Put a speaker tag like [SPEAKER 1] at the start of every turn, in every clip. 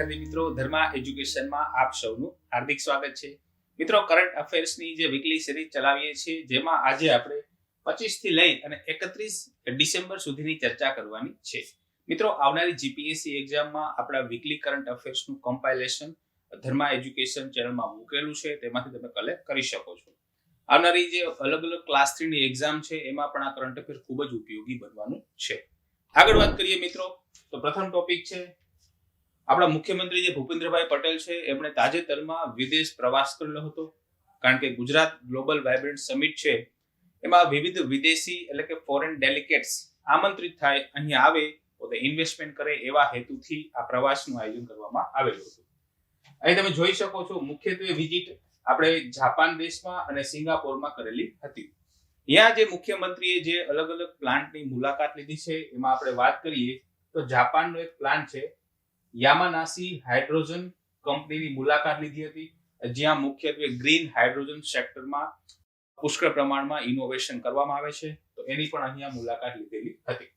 [SPEAKER 1] વિદ્યાર્થી મિત્રો, ધર્મા એજ્યુકેશનમાં આપ સૌનું હાર્દિક સ્વાગત છે. મિત્રો, કરંટ અફેર્સની જે વીકલી સિરીઝ ચલાવીએ છીએ, જેમાં આજે આપણે 25 થી લઈ અને 31 ડિસેમ્બર સુધીની ચર્ચા કરવાની છે. મિત્રો, આવનારી જીપીએસસી એક્ઝામમાં આપણા વીકલી કરંટ અફેર્સનું કમ્પાઇલેશન ધર્મા એજ્યુકેશન ચેનલમાં મૂકેલું છે, તેમાંથી તમે કલેક્ટ કરી શકો છો. આવનારી જે અલગ અલગ ક્લાસ 3 ની એક્ઝામ છે, એમાં પણ આ કરંટ અફેર ખૂબ જ ઉપયોગી બનવાનું છે. આગળ વાત કરીએ મિત્રો, તો પ્રથમ ટોપિક છે આપણા મુખ્યમંત્રી જે ભૂપેન્દ્રભાઈ પટેલ છે, એમણે તાજેતરમાં વિદેશ પ્રવાસ કરેલો હતો. કારણ કે ગુજરાત ગ્લોબલ વાઇબ્રન્ટ સમિટ છે, એમાં વિવિધ વિદેશી એટલે કે ફોરેન ડેલિગેટ્સ આમંત્રિત થાય, અહીં આવે પોતે ઇન્વેસ્ટમેન્ટ કરે એવા હેતુથી આ પ્રવાસનું આયોજન કરવામાં આવેલું હતું. અહીં તમે જોઈ શકો છો, મુખ્યત્વે વિઝિટ આપણે જાપાન દેશમાં અને સિંગાપોરમાં કરેલી હતી. ત્યાં જે મુખ્યમંત્રીએ જે અલગ અલગ પ્લાન્ટની મુલાકાત લીધી છે, એમાં આપણે વાત કરીએ તો જાપાનનો એક પ્લાન્ટ છે યામાનાસી હાઇડ્રોજન કંપનીની મુલાકાત લીધી હતી, જ્યાં મુખ્યત્વે ગ્રીન હાઇડ્રોજન સેક્ટરમાં પુષ્કળ પ્રમાણમાં ઇનોવેશન કરવામાં આવે છે, તો એની પણ અહીંયા મુલાકાત લીધેલી હતી.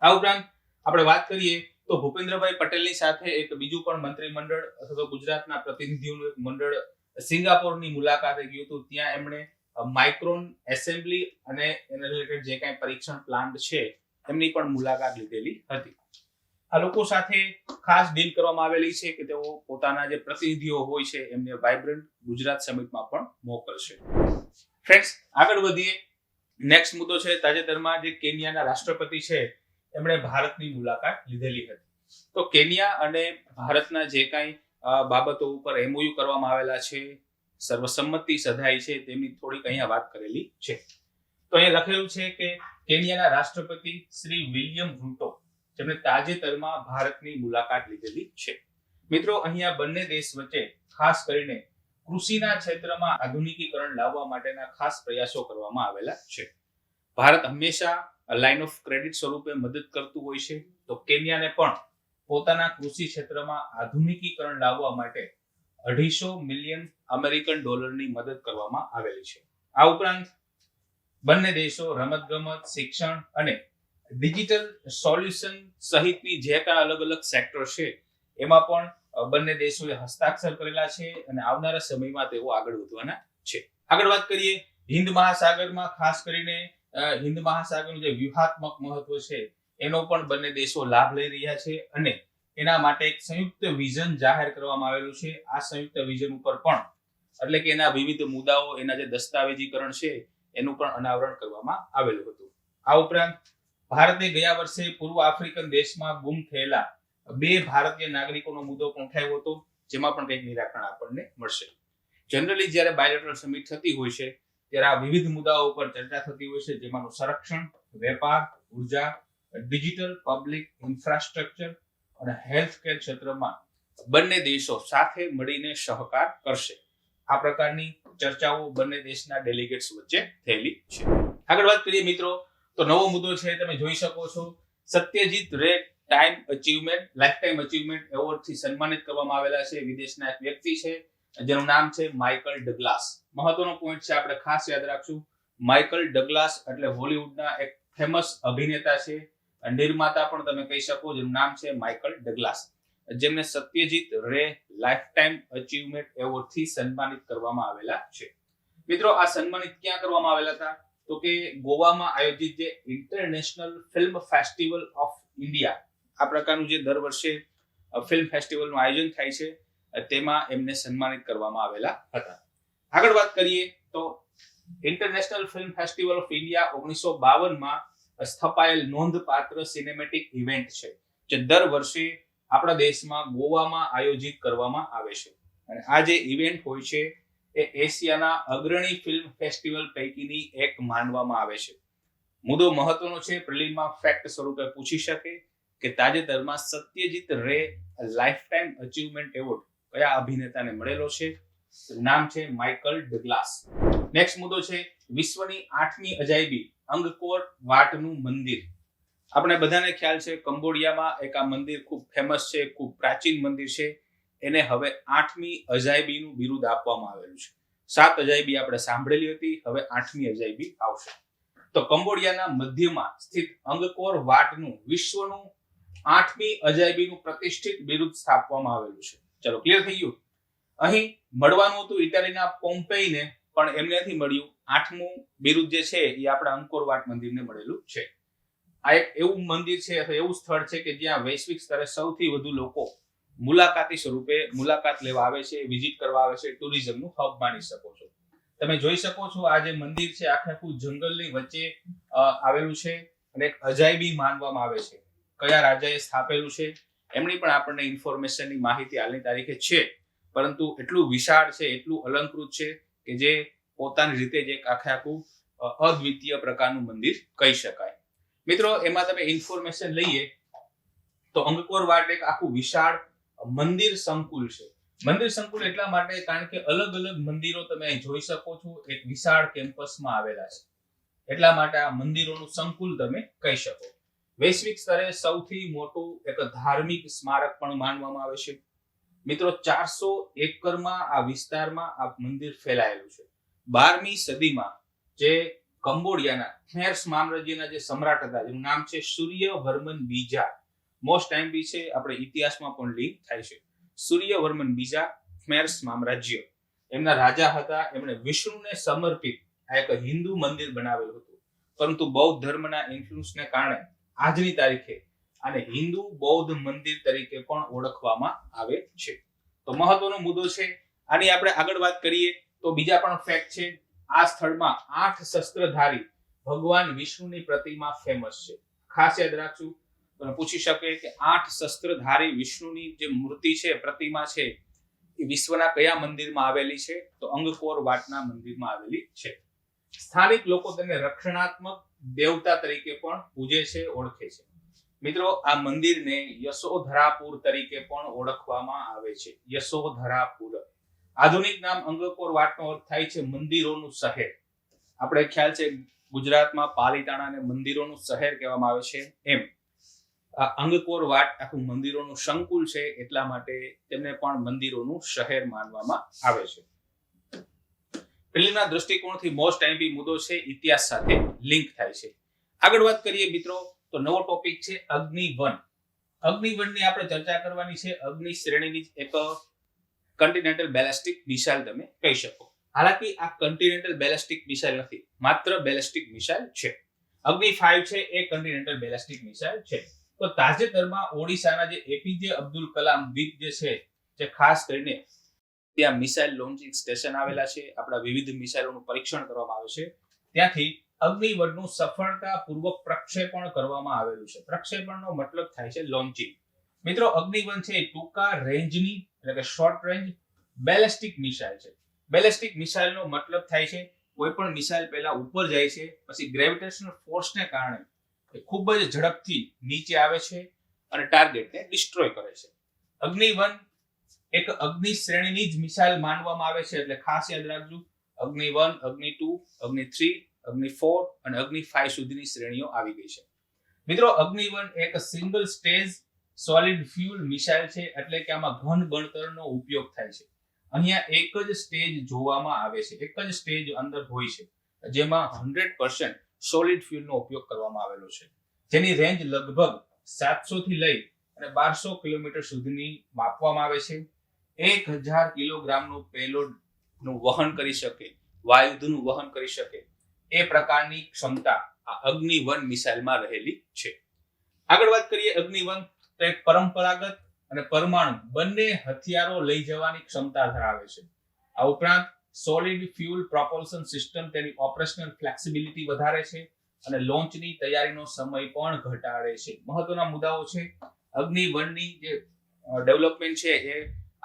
[SPEAKER 1] આ ઉપરાંત આપણે વાત કરીએ તો ભૂપેન્દ્રભાઈ પટેલની સાથે એક બીજું પણ મંત્રીમંડળ અથવા ગુજરાતના પ્રતિનિધિઓનું એક મંડળ સિંગાપોરની મુલાકાતે ગયું હતું. ત્યાં એમણે માઇક્રોન એસેમ્બલી અને એના રિલેટેડ જે કાંઈ પરીક્ષણ પ્લાન્ટ છે, એમની પણ મુલાકાત લીધેલી હતી. આ લોકો સાથે ખાસ ડીલ કરવામાં આવેલી છે કે તેઓ પોતાના જે પ્રતિનિધિઓ હોય છે એમને વાઇબ્રન્ટ ગુજરાત સમિટમાં પણ મોકલશે. ફ્રેન્ડ્સ, આગળ વધીએ. નેક્સ્ટ મુદ્દો છે, તાજેતરમાં જે કેન્યાના રાષ્ટ્રપતિ છે, એમણે ભારતની મુલાકાત લીધેલી હતી. તો કેન્યા અને ભારતના જે કાંઈ બાબતો ઉપર એમઓયુ કરવામાં આવેલા છે, સર્વસંમતિ સધાઈ છે, તેમની થોડીક અહીંયા વાત કરેલી છે. તો અહીંયા લખેલું છે કે કેન્યાના રાષ્ટ્રપતિ શ્રી વિલિયમ રૂટો, જેમણે તાજેતરમાં ભારતની મુલાકાત લીધેલી છે. મિત્રો, અહીંયા બંને દેશ વચ્ચે ખાસ કરીને કૃષિના ક્ષેત્રમાં આધુનિકીકરણ લાવવા માટેના ખાસ પ્રયાસો કરવામાં આવેલા છે. ભારત હંમેશા લાઇન ઓફ ક્રેડિટ સ્વરૂપે મદદ કરતું હોય છે, તો કેન્યાને પણ પોતાના કૃષિ ક્ષેત્રમાં આધુનિકીકરણ લાવવા માટે $250 મિલિયન ની મદદ કરવામાં આવેલી છે. આ ઉપરાંત બંને દેશો રમતગમત, શિક્ષણ અને ડિજિટલ સોલ્યુશન સહિતની જે કાંઈ અલગ અલગ સેક્ટર છે, એમાં પણ બંને દેશોએ હસ્તાક્ષર કરેલા છે અને આવનારા સમયમાં તેઓ આગળ વધવાના છે. આગળ વાત કરીએ હિન્દ મહાસાગરમાં, ખાસ કરીને હિન્દ મહાસાગરનું જે વ્યૂહાત્મક મહત્વ છે, એનો પણ બંને દેશો લાભ લઈ રહ્યા છે અને એના માટે એક સંયુક્ત વિઝન જાહેર કરવામાં આવેલું છે. આ સંયુક્ત વિઝન ઉપર પણ એટલે કે એના વિવિધ મુદ્દાઓ, એના જે દસ્તાવેજીકરણ છે, એનું પણ અનાવરણ કરવામાં આવેલું હતું. આ ઉપરાંત ભારતે ગયા વર્ષે પૂર્વ આફ્રિકન દેશમાં ગુમ થયેલા 2 ભારતીય નાગરિકોનો મુદ્દો પણ ઉઠાવ્યો હતો, જેમાં પણ કંઈક નિરાકરણ આપણને મળશે. જનરલી જ્યારે બાયલેટરલ સમિટ થતી હોય છે, ત્યારે આ વિવિધ મુદ્દાઓ ઉપર ચર્ચા થતી હોય છે, જેમાંનું સંરક્ષણ, વેપાર, ઉર્જા, ડિજિટલ પબ્લિક ઇન્ફ્રાસ્ટ્રક્ચર અને હેલ્થકેર ક્ષેત્રમાં બંને દેશો સાથે મળીને સહકાર કરશે. આ પ્રકારની ચર્ચાઓ બંને દેશના ડેલિગેટ્સ વચ્ચે થયેલી છે. આગળ વાત કરીએ મિત્રો, તો નવો મુદ્દો છે, તમે જોઈ શકો છો, સત્યજીત રે લાઈફ ટાઈમ અચીવમેન્ટ એવોર્ડ થી સન્માનિત કરવામાં આવેલા છે. વિદેશના એક વ્યક્તિ છે, જેનું નામ છે માઇકલ ડગલાસ. મહત્વનો પોઈન્ટ છે, આપણે ખાસ યાદ રાખશું, માઇકલ ડગલાસ એટલે હોલિવૂડના એક ફેમસ અભિનેતા છે, નિર્માતા પણ તમે કહી શકો, જેનું નામ છે માઇકલ ડગલાસ, જેમને સત્યજીત રે લાઈફ ટાઈમ અચીવમેન્ટ એવોર્ડ થી સન્માનિત કરવામાં આવેલા છે. મિત્રો, આ સન્માનિત ક્યાં કરવામાં આવેલા હતા? તો કે ગોવામાં આયોજિત જે international film festival of India, આ પ્રકારનું જે દર વર્ષે ફિલ્મ ફેસ્ટિવલનું આયોજન થાય છે, તેમાં એમને સન્માનિત કરવામાં આવેલા હતા. આગળ વાત કરીએ તો international film festival of India 1952માં સ્થપાયેલ નોંધપાત્ર સિનેમેટિક ઇવેન્ટ છે, જે દર વર્ષે આપણા દેશમાં ગોવામાં આયોજિત કરવામાં આવે છે. અને આ જે ઇવેન્ટ હોય છે, એ એશિયાના અગ્રણી ફિલ્મ ફેસ્ટિવલ પૈકીની એક માનવામાં આવે છે. મુદ્દો મહત્વનો છે, પ્રિલિમમાં ફેક્ટ સ્વરૂપે પૂછી શકે કે તાજેતરમાં સત્યજીત રે લાઈફ ટાઈમ અચીવમેન્ટ એવોર્ડ કયા અભિનેતાને મળેલો છે? નામ છે માઇકલ ડગલાસ. નેક્સ્ટ મુદ્દો છે, વિશ્વની 8મી અજાયબી અંગકોર વાટનું મંદિર. આપણે બધાને ખ્યાલ છે, કંબોડિયામાં એક આ મંદિર ખૂબ ફેમસ છે, ખૂબ પ્રાચીન મંદિર છે. એને હવે 8મી અજાયબીનું બિરુદ આપવામાં આવેલું છે. 7 અજાયબી આપણે સાંભળેલી હતી, હવે 8મી અજાયબી આવશે. તો કંબોડિયાના મધ્યમાં સ્થિત અંગકોર વાટનું વિશ્વનું 8મી અજાયબીનું પ્રતિષ્ઠિત બિરુદ સ્થાપવામાં આવેલું છે. ચલો ક્લિયર થઈ ગયું. અહીં મળવાનું હતું ઇટાલીના પોમ્પેઈને, પણ એમને નથી મળ્યું. 8મું બિરુદ જે છે એ આપણા અંકોર વાટ મંદિરને મળેલું છે. આ એક એવું મંદિર છે અથવા એવું સ્થળ છે કે જ્યાં વૈશ્વિક સ્તરે સૌથી વધુ લોકો મુલાકાતી સ્વરૂપે મુલાકાત લેવા આવે છે, વિઝિટ કરવા આવે છે. ટુરિઝમનું હબ માની શકો છો. તમે જોઈ શકો છો આ જે મંદિર છે આખું જંગલની વચ્ચે આવેલું છે અને એક અજાયબી માનવામાં આવે છે. કયા રાજાએ સ્થાપેલું છે એમની પણ આપણને ઇન્ફોર્મેશનની માહિતી હાલની તારીખે છે, પરંતુ એટલું વિશાળ છે, એટલું અલંકૃત છે કે જે પોતાની રીતે જ એક આખું અદ્વિતીય પ્રકારનું મંદિર કહી શકાય. મિત્રો, એમાં તમે ઇન્ફોર્મેશન લઈએ તો અંગકોર વાટ એક આખું વિશાળ મંદિર સંકુલ છે. મંદિર સંકુલ એટલા માટે કારણ કે અલગ અલગ મંદિરો તમે અહીં જોઈ શકો છો, એક વિશાળ કેમ્પસમાં આવેલા છે, એટલા માટે આ મંદિરોનું સંકુલ તમે કહી શકો. વૈશ્વિક સ્તરે સૌથી મોટું એક ધાર્મિક સ્મારક પણ માનવામાં આવે છે. મિત્રો, 400 એકરમાં આ વિસ્તારમાં આ મંદિર ફેલાયેલું છે. 12મી સદીમાં જે કંબોડિયાના ખમેર સામ્રાજ્યના જે સમ્રાટ હતા, જેનું નામ છે સૂર્યવર્મન બીજા, મોસ્ટ ટાઈમ બી છે, આપણે ઇતિહાસમાં પણ લિંક થાય છે. સૂર્યવર્મન બીજા ખમેર સામ્રાજ્ય, એમના રાજા હતા. એમણે વિષ્ણુને સમર્પિત આ એક હિન્દુ મંદિર બનાવેલું હતું, પરંતુ બૌદ્ધ ધર્મના ઇન્ફ્લુઅન્સને કારણે આજની તારીખે આને હિન્દુ બૌદ્ધ મંદિર તરીકે પણ ઓળખવામાં આવે છે. તો મહત્વનો મુદ્દો છે. આની આપણે આગળ વાત કરીએ તો બીજા પણ ફેક્ટ છે. આ સ્થળમાં 8 શસ્ત્રધારી ભગવાન વિષ્ણુની પ્રતિમા ફેમસ છે. ખાસ યાદ રાખજો. તમે પૂછી શકે કે 8 શસ્ત્રધારી વિષ્ણુની જે મૂર્તિ છે, પ્રતિમા છે, એ વિશ્વના કયા મંદિરમાં આવેલી છે? તો અંગકોર વાટના મંદિરમાં આવેલી છે. સ્થાનિક લોકો તેને રક્ષણાત્મક દેવતા તરીકે પણ પૂજે છે, ઓળખે છે. મિત્રો, આ મંદિરને યશોધરાપુર તરીકે પણ ઓળખવામાં આવે છે. યશોધરાપુર આધુનિક નામ અંગકોર વાટનો અર્થ થાય છે મંદિરોનું શહેર. આપણે ખ્યાલ છે ગુજરાતમાં પાલીતાણાને મંદિરોનું શહેર કહેવામાં આવે છે, એમ આ અંગકોર વાટ આખું મંદિરોનું સંકુલ છે, એટલા માટે તેમને પણ મંદિરોનું શહેર માનવામાં આવે છે. પ્રિલિમના દ્રષ્ટિકોણથી મોસ્ટ આઈમ્પી મુદ્દો છે, ઇતિહાસ સાથે લિંક થાય છે. આગળ વાત કરીએ મિત્રો તો નવો ટોપિક છે અગ્નિવન. અગ્નિવનની આપણે ચર્ચા કરવાની છે. અગ્નિ શ્રેણીની એક કન્ટિનેન્ટલ બેલિસ્ટિક મિસાઇલ તમે કહી શકો. હાલાકી આ કન્ટિનેન્ટલ બેલિસ્ટિક મિસાઇલ નથી, માત્ર બેલિસ્ટિક મિસાઇલ છે. અગ્નિ 5 છે એ કન્ટિનેન્ટલ બેલિસ્ટિક મિસાઇલ છે. તો તાજેતરમાં ઓડિશાના જે એપીજે અબ્દુલ કલામ દ્વીપ જે છે, જે ખાસ કરીને ત્યાં મિસાઇલ લોન્ચિંગ સ્ટેશન આવેલા છે, આપણા વિવિધ મિસાઇલોનું પરીક્ષણ કરવામાં આવે છે, ત્યાંથી અગ્નિવનનું સફળતાપૂર્વક પ્રક્ષેપણ કરવામાં આવેલું છે. પ્રક્ષેપણનો મતલબ થાય છે લોન્ચિંગ. મિત્રો, અગ્નિવન છે ટૂંકા રેન્જની એટલે કે શોર્ટ રેન્જ બેલિસ્ટિક મિસાઇલ છે. બેલિસ્ટિક મિસાઇલનો મતલબ થાય છે કોઈ પણ મિસાઇલ પહેલા ઉપર જાય છે, પછી ગ્રેવિટેશનલ ફોર્સને કારણે એ ખૂબ જ ઝડપથી નીચે આવે છે અને ટાર્ગેટને ડિસ્ટ્રોય કરે છે. અગ્નિવન એક અગ્નિ શ્રેણીની જ મિસાઇલ માનવામાં આવે છે, એટલે ખાસ યાદ રાખજો. અગ્નિ 1, અગ્નિ 2, અગ્નિ 3, અગ્નિ 4 અને અગ્નિ 5 સુધીની શ્રેણીઓ આવી ગઈ છે. મિત્રો, અગ્નિવન એક single stage solid fuel missile છે, એટલે કે આમાં ઘન બળતણનો ઉપયોગ થાય છે. અહીંયા એક જ સ્ટેજ જોવામાં આવે છે, એક જ સ્ટેજ અંદર હોય છે, જેમાં 100% સોલિડ ફ્યુઅલનો ઉપયોગ કરવામાં આવેલો છે, જેની રેન્જ લગભગ 700 થી લઈ અને 1200 કિલોમીટર સુધીની માપવામાં આવે છે. 1000 કિલોગ્રામનું પેલોડનું વહન કરી શકે, વાયુધનું વહન કરી શકે એ પ્રકારની ક્ષમતા આ અગ્નિવન મિસાઇલમાં રહેલી છે. આગળ વાત કરીએ અગ્નિવન તો એક પરંપરાગત અને પરમાણુ બંને હથિયારો લઈ જવાની ક્ષમતા ધરાવે છે. આ ઉપરાંત સોલિડ ફ્યુઅલ પ્રોપલ્શન સિસ્ટમ તેની ઓપરેશનલ ફ્લેક્સિબિલિટી વધારે છે અને લોન્ચની તૈયારીનો સમય પણ ઘટાડે છે. મહત્વના મુદ્દાઓ છે. અગ્નિવનની જે ડેવલપમેન્ટ છે એ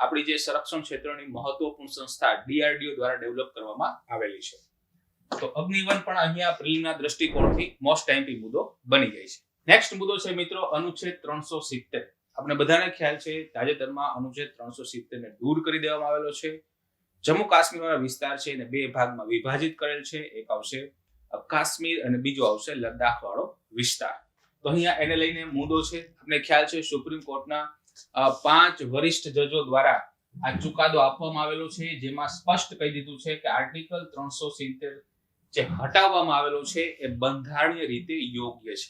[SPEAKER 1] આપણી જે સંરક્ષણ ક્ષેત્રની મહત્વપૂર્ણ સંસ્થા DRDO દ્વારા ડેવલપ કરવામાં આવેલી છે. તો અગ્નિવન પણ અહીંયા પ્રિલિમના દ્રષ્ટિકોણથી મોસ્ટ આઈમ્પી મુદ્દો બની જાય છે. નેક્સ્ટ મુદ્દો છે મિત્રો અનુચ્છેદ 370. આપણે બધાને ખ્યાલ છે તાજેતરમાં અનુચ્છેદ 370 ને દૂર કરી દેવામાં આવેલો છે. જમ્મુ કાશ્મીરનો વિસ્તાર છે એને બે ભાગમાં વિભાજિત કરેલ છે. એક આવશે કાશ્મીર અને બીજો આવશે લદ્દાખ વાળો વિસ્તાર. તો અહીંયા એને લઈને મુદ્દો છે. આપણે ખ્યાલ છે સુપ્રીમ કોર્ટના 5 વરિષ્ઠ જજો દ્વારા આ ચુકાદો આપવામાં આવેલો છે, જેમાં સ્પષ્ટ કહી દીધું છે કે આર્ટિકલ 370 જે હટાવવામાં આવેલો છે એ બંધારણીય રીતે યોગ્ય છે.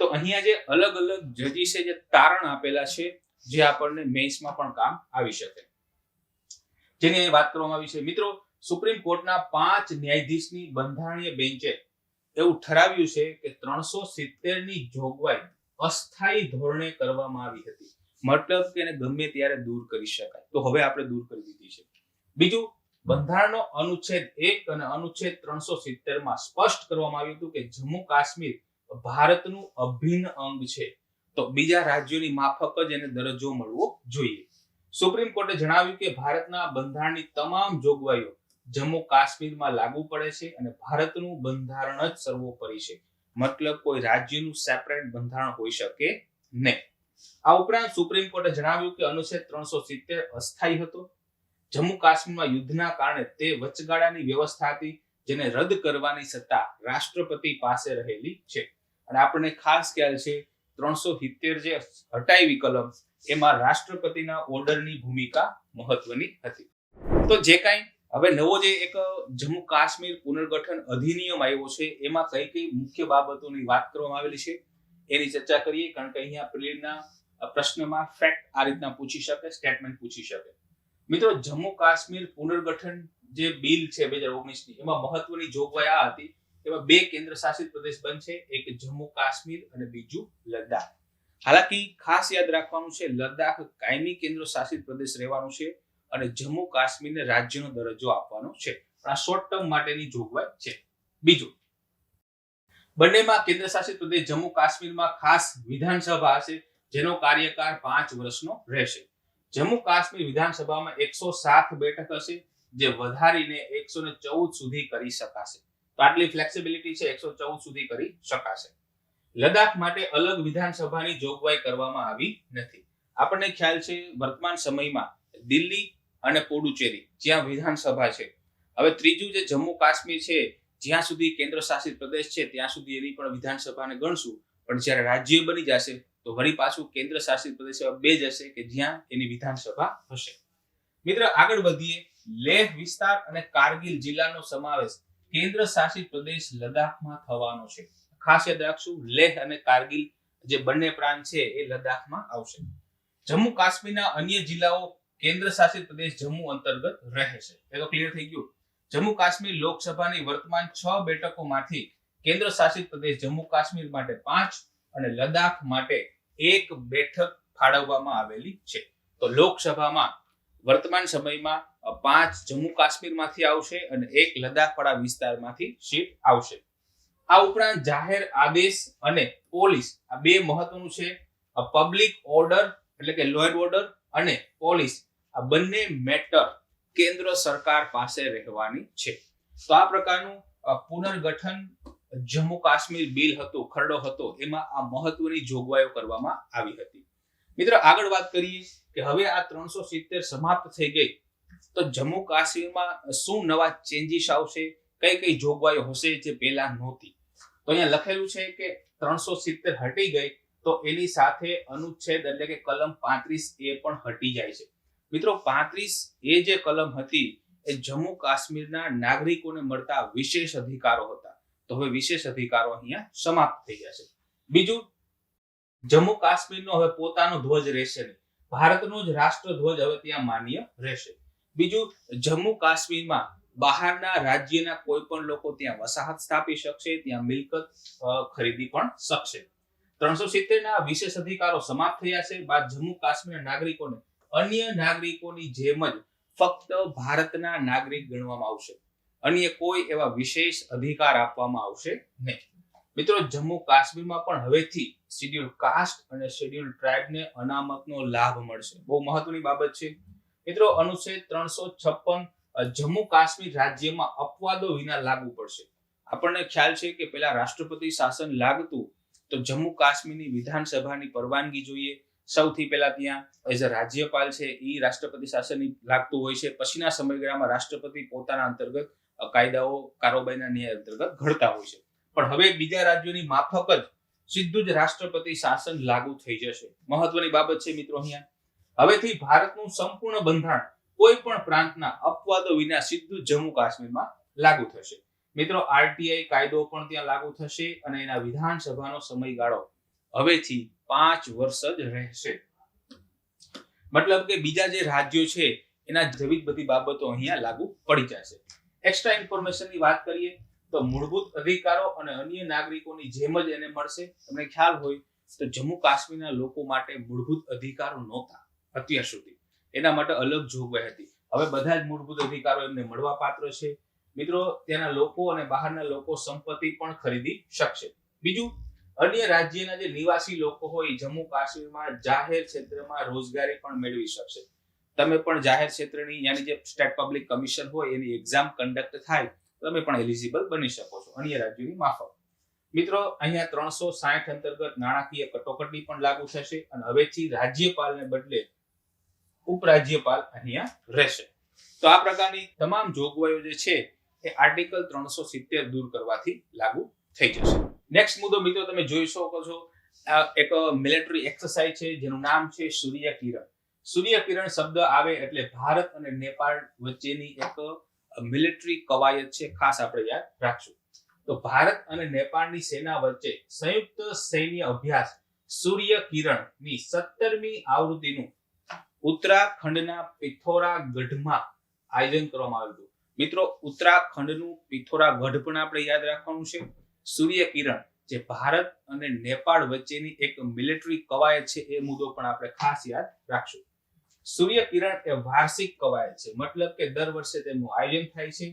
[SPEAKER 1] તો અહીંયા જે અલગ અલગ જજીસે જે તારણ આપેલા છે જે આપણને મેન્સમાં પણ કામ આવી શકે, જેની અહીં વાત કરવામાં આવી છે. મિત્રો, સુપ્રીમ કોર્ટના 5 ન્યાયાધીશની બંધારણીય બેન્ચે એવું ઠરાવ્યું છે કે 370 ની જોગવાઈ અસ્થાયી ધોરણે કરવામાં આવી હતી, મતલબ કે એને ગમે ત્યારે દૂર કરી શકાય, તો હવે આપણે દૂર કરી દીધી છે. બીજું, બંધારણનો અનુચ્છેદ 1 અને અનુચ્છેદ 370 માં સ્પષ્ટ કરવામાં આવ્યું હતું કે જમ્મુ કાશ્મીર ભારતનું અભિન્ન અંગ છે, તો બીજા રાજ્યોની માફક જ એને દરજ્જો મળવો જોઈએ. સુપ્રીમ કોર્ટે જણાવ્યું કે ભારતના બંધારણની તમામ જોગવાઈઓ જમ્મુ કાશ્મીરમાં લાગુ પડે છે અને ભારતનું બંધારણ જ સર્વોપરી છે, મતલબ કોઈ રાજ્યનું સેપરેટ બંધારણ હોઈ શકે નહીં. આ ઉપરાંત સુપ્રીમ કોર્ટે જણાવ્યું કે અનુચ્છેદ 370 અસ્થાયી હતો. જમ્મુ કાશ્મીરમાં યુદ્ધના કારણે તે વચગાળાની વ્યવસ્થા હતી જેને રદ કરવાની સત્તા રાષ્ટ્રપતિ પાસે રહેલી છે, અને આપણને ખાસ ખ્યાલ છે 370 જે હટાવી કલમ, એમાં રાષ્ટ્રપતિના ઓર્ડરની ભૂમિકા મહત્વની હતી. તો જે કાંઈ હવે નવો જે એક જમ્મુ કાશ્મીર પુનર્ગઠન અધિનિયમ આવ્યો છે એમાં કઈ કઈ મુખ્ય બાબતોની વાત કરવામાં આવેલી છે એની ચર્ચા કરીએ, કારણ કે અહીંયા પ્રિલિમના પ્રશ્નમાં ફેક્ટ આ રીતના પૂછી શકે, સ્ટેટમેન્ટ પૂછી શકે. મિત્રો, જમ્મુ કાશ્મીર પુનર્ગઠન જે બિલ છે 2019 ની, એમાં મહત્વની જોગવાઈ આ હતી, એમાં 2 કેન્દ્ર શાસિત પ્રદેશ બનશે, એક જમ્મુ કાશ્મીર અને બીજું લદ્દાખ. હાલાકી ખાસ યાદ રાખવાનું છે, લદ્દાખ કાયમી કેન્દ્ર શાસિત પ્રદેશ રહેવાનું છે અને જમ્મુ કાશ્મીરને રાજ્યનો દરજ્જો આપવાનો છે, પણ આ શોર્ટ ટર્મ માટેની જોગવાઈ છે. બીજું, બંનેમાં કેન્દ્ર શાસિત પ્રદેશ જમ્મુ કાશ્મીરમાં ખાસ વિધાનસભા હશે જેનો કાર્યકાળ 5 વર્ષનો રહેશે. જમ્મુ કાશ્મીર વિધાનસભામાં 107 બેઠક હશે જે વધારીને 114 સુધી કરી શકાશે, તો આટલી ફ્લેક્સિબિલિટી છે, 114 સુધી કરી શકાશે. લદ્દાખ માટે અલગ વિધાનસભાની જોગવાઈ કરવામાં આવી નથી. આપણને ખ્યાલ છે વર્તમાન સમયમાં દિલ્હી અને પુડુચેરી જ્યાં વિધાનસભા છે. હવે ત્રીજું જે જમ્મુ કાશ્મીર છે, જ્યાં સુધી કેન્દ્ર શાસિત પ્રદેશ છે ત્યાં સુધી એની પણ વિધાનસભાને ગણશું, પણ જ્યારે રાજ્ય બની જશે તો વળી પાછું કેન્દ્ર શાસિત પ્રદેશ એવા 2 જ હશે કે જ્યાં એની વિધાનસભા હશે. મિત્ર, આગળ વધીએ. લેહ વિસ્તાર અને કારગિલ જિલ્લાનો સમાવેશ કેન્દ્ર શાસિત પ્રદેશ લદ્દાખમાં થવાનો છે. ખાસ યાદ રાખશું, લેહ અને કારગિલ જે બંને પ્રાંત છે એ લદ્દાખમાં આવશે. જમ્મુ કાશ્મીરના અન્ય જિલ્લાઓ કેન્દ્ર શાસિત પ્રદેશ જમ્મુ અંતર્ગત રહેશે. એ તો ક્લિયર થઈ ગયું. જમ્મુ કાશ્મીર લોકસભાની વર્તમાન 6 બેઠકોમાંથી કેન્દ્ર શાસિત પ્રદેશ જમ્મુ કાશ્મીર માટે 5 અને લદ્દાખ માટે 1 બેઠક ફાળવવામાં આવેલી છે. તો લોકસભામાં વર્તમાન સમયમાં 5 જમ્મુ કાશ્મીરમાંથી આવશે અને 1 લદ્દાખવાળા વિસ્તારમાંથી સીટ આવશે. આ ઉપરાંત જાહેર આદેશ અને પોલીસ, આ 2 મહત્વનું છે. પબ્લિક ઓર્ડર એટલે કે લો એન્ડ ઓર્ડર અને પોલીસ, આ બંને મેટર કેન્દ્ર સરકાર પાસે રહેવાની છે. તો આ પ્રકારનું પુનર્ગઠન જમ્મુ કાશ્મીર બિલ હતો, ખરડો હતો, એમાં આ મહત્વની જોગવાઈઓ કરવામાં આવી હતી. મિત્રો, આગળ વાત કરીએ કે હવે આ 370 સમાપ્ત થઈ ગઈ તો જમ્મુ કાશ્મીરમાં શું નવા ચેન્જીસ આવશે, કઈ કઈ જોગવાઈઓ હશે જે પહેલા નહોતી. તો અહીંયા લખેલું છે કે 370 હટી ગઈ તો એની સાથે અનુચ્છેદ એટલે કે કલમ 35A પણ હટી જાય છે. મિત્રો, 35A જે કલમ હતી એ જમ્મુ કાશ્મીરના નાગરિકોને મળતા વિશેષ અધિકારો હતા, તો હવે વિશેષ અધિકારો અહીંયા સમાપ્ત થઈ જશે. બીજું, જમ્મુ કાશ્મીરનો હવે પોતાનો ધ્વજ રહેશે નહીં, ભારતનો જ રાષ્ટ્રધ્વજ હવે ત્યાં માન્ય રહેશે. બીજું, જમ્મુ કાશ્મીરમાં બહારના રાજ્યના કોઈ પણ લોકો ત્યાં વસાહત સ્થાપી શકશે, ત્યાં મિલકત ખરીદી પણ શકશે. 370 ના વિશેષ અધિકારો સમાપ્ત થયા છે. બાદ જમ્મુ કાશ્મીરના નાગરિકોને અન્ય નાગરિકોની જેમ જ ફક્ત ભારતના નાગરિક ગણવામાં આવશે, અન્ય કોઈ એવા વિશેષ અધિકાર આપવામાં આવશે નહીં. મિત્રો, જમ્મુ કાશ્મીરમાં પણ હવેથી શેડ્યુલ કાસ્ટ અને શેડ્યુલ ટ્રાઇબને અનામતનો લાભ મળશે. બહુ મહત્વની બાબત છે. મિત્રો, અનુચ્છેદ 356 જમ્મુ કાશ્મીર રાજ્યમાં અપવાદો વિના લાગુ પડશે. આપણને ખ્યાલ છે કે પહેલા રાષ્ટ્રપતિ શાસન લાગતું તો જમ્મુ કાશ્મીરની વિધાનસભાની પરવાનગી જોઈએ. સૌથી પહેલા ત્યાં એઝ અ રાજ્યપાલ છે એ રાષ્ટ્રપતિ શાસનની લાગતું હોય છે. પછીના સમયગાળામાં રાષ્ટ્રપતિ પોતાના અંતર્ગત કાયદાઓ કારોબારીના ન્યાય અંતર્ગત ઘડતા હોય છે. પણ હવે બીજા રાજ્યોની માફક જ સીધું જ રાષ્ટ્રપતિ શાસન લાગુ થઈ જશે. મહત્વની બાબત છે મિત્રો અહીંયા. હવેથી ભારતનું સંપૂર્ણ બંધારણ કોઈ પણ પ્રાંતના અપવાદો વિના સીધું જમ્મુ કાશ્મીરમાં લાગુ થશે. મિત્રો, આરટીઆઈ કાયદો પણ ત્યાં લાગુ થશે અને એના વિધાનસભાનો સમયગાળો હવેથી 5 વર્ષ જ રહેશે. મતલબ કે બીજા જે રાજ્યો છે એના જેવી જ બધી બાબતો અહીંયા લાગુ પડી જશે. એક્સ્ટ્રા ઇન્ફોર્મેશનની વાત કરીએ તો મૂળભૂત અધિકારો અને અન્ય નાગરિકોની જેમ જ એને મળશે. તમને ખ્યાલ હોય તો જમ્મુ કાશ્મીરના લોકો માટે મૂળભૂત અધિકારો નહોતા અત્યાર સુધી, એના માટે અલગ જોગવાઈ હતી. હવે બધા જ મૂળભૂત અધિકારો એમને મળવા પાત્ર છે. મિત્રો, ત્યાંના લોકો અને બહારના લોકો સંપત્તિ પણ ખરીદી શકશે. બીજું, અન્ય રાજ્યના જે નિવાસી લોકો હોય જમ્મુ કાશ્મીરમાં જાહેર ક્ષેત્રમાં રોજગારી પણ મેળવી શકશે. તમે પણ જાહેર ક્ષેત્રની યાની જે સ્ટેટ પબ્લિક કમિશન હોય એની એક્ઝામ કન્ડક્ટ થાય તમે પણ એલિજિબલ બની શકો છો અન્ય રાજ્યોની માફક. મિત્રો, અહીંયા 360 અંતર્ગત નાણાકીય કટોકટી પણ લાગુ થશે અને હવેથી રાજ્યપાલને બદલે ઉપરાજ્યપાલ અહીંયા રહેશે. તો આ પ્રકારની તમામ જોગવાઈઓ જે છે એ આર્ટિકલ 370 દૂર કરવાથી લાગુ થઈ જશે. નેક્સ્ટ મુદ્દો મિત્રો તમે જોઈ શકો છો, એક મિલિટરી એક્સરસાઇઝ છે જેનું નામ છે સૂર્ય કિરણ. સૂર્ય કિરણ શબ્દ આવે એટલે ભારત અને નેપાળ વચ્ચેની એક મિલિટરી કવાયત છે, ખાસ આપણે યાદ રાખશું. તો ભારત અને નેપાળની સેના વચ્ચે સંયુક્ત સૈન્ય અભ્યાસ સૂર્ય કિરણની 17મી આવૃત્તિનું ઉત્તરાખંડના પિથોરાગઢમાં આયોજન કરવામાં આવ્યું હતું. મિત્રો, ઉત્તરાખંડનું પિથોરાગઢ પણ આપણે યાદ રાખવાનું છે. સૂર્ય કિરણ જે ભારત અને નેપાળ વચ્ચેની એક મિલિટરી કવાયત છે એ મુદ્દો પણ આપણે ખાસ યાદ રાખશું. સૂર્ય કિરણ એ વાર્ષિક કવાયત છે, મતલબ કે દર વર્ષે તેનું આયોજન થાય છે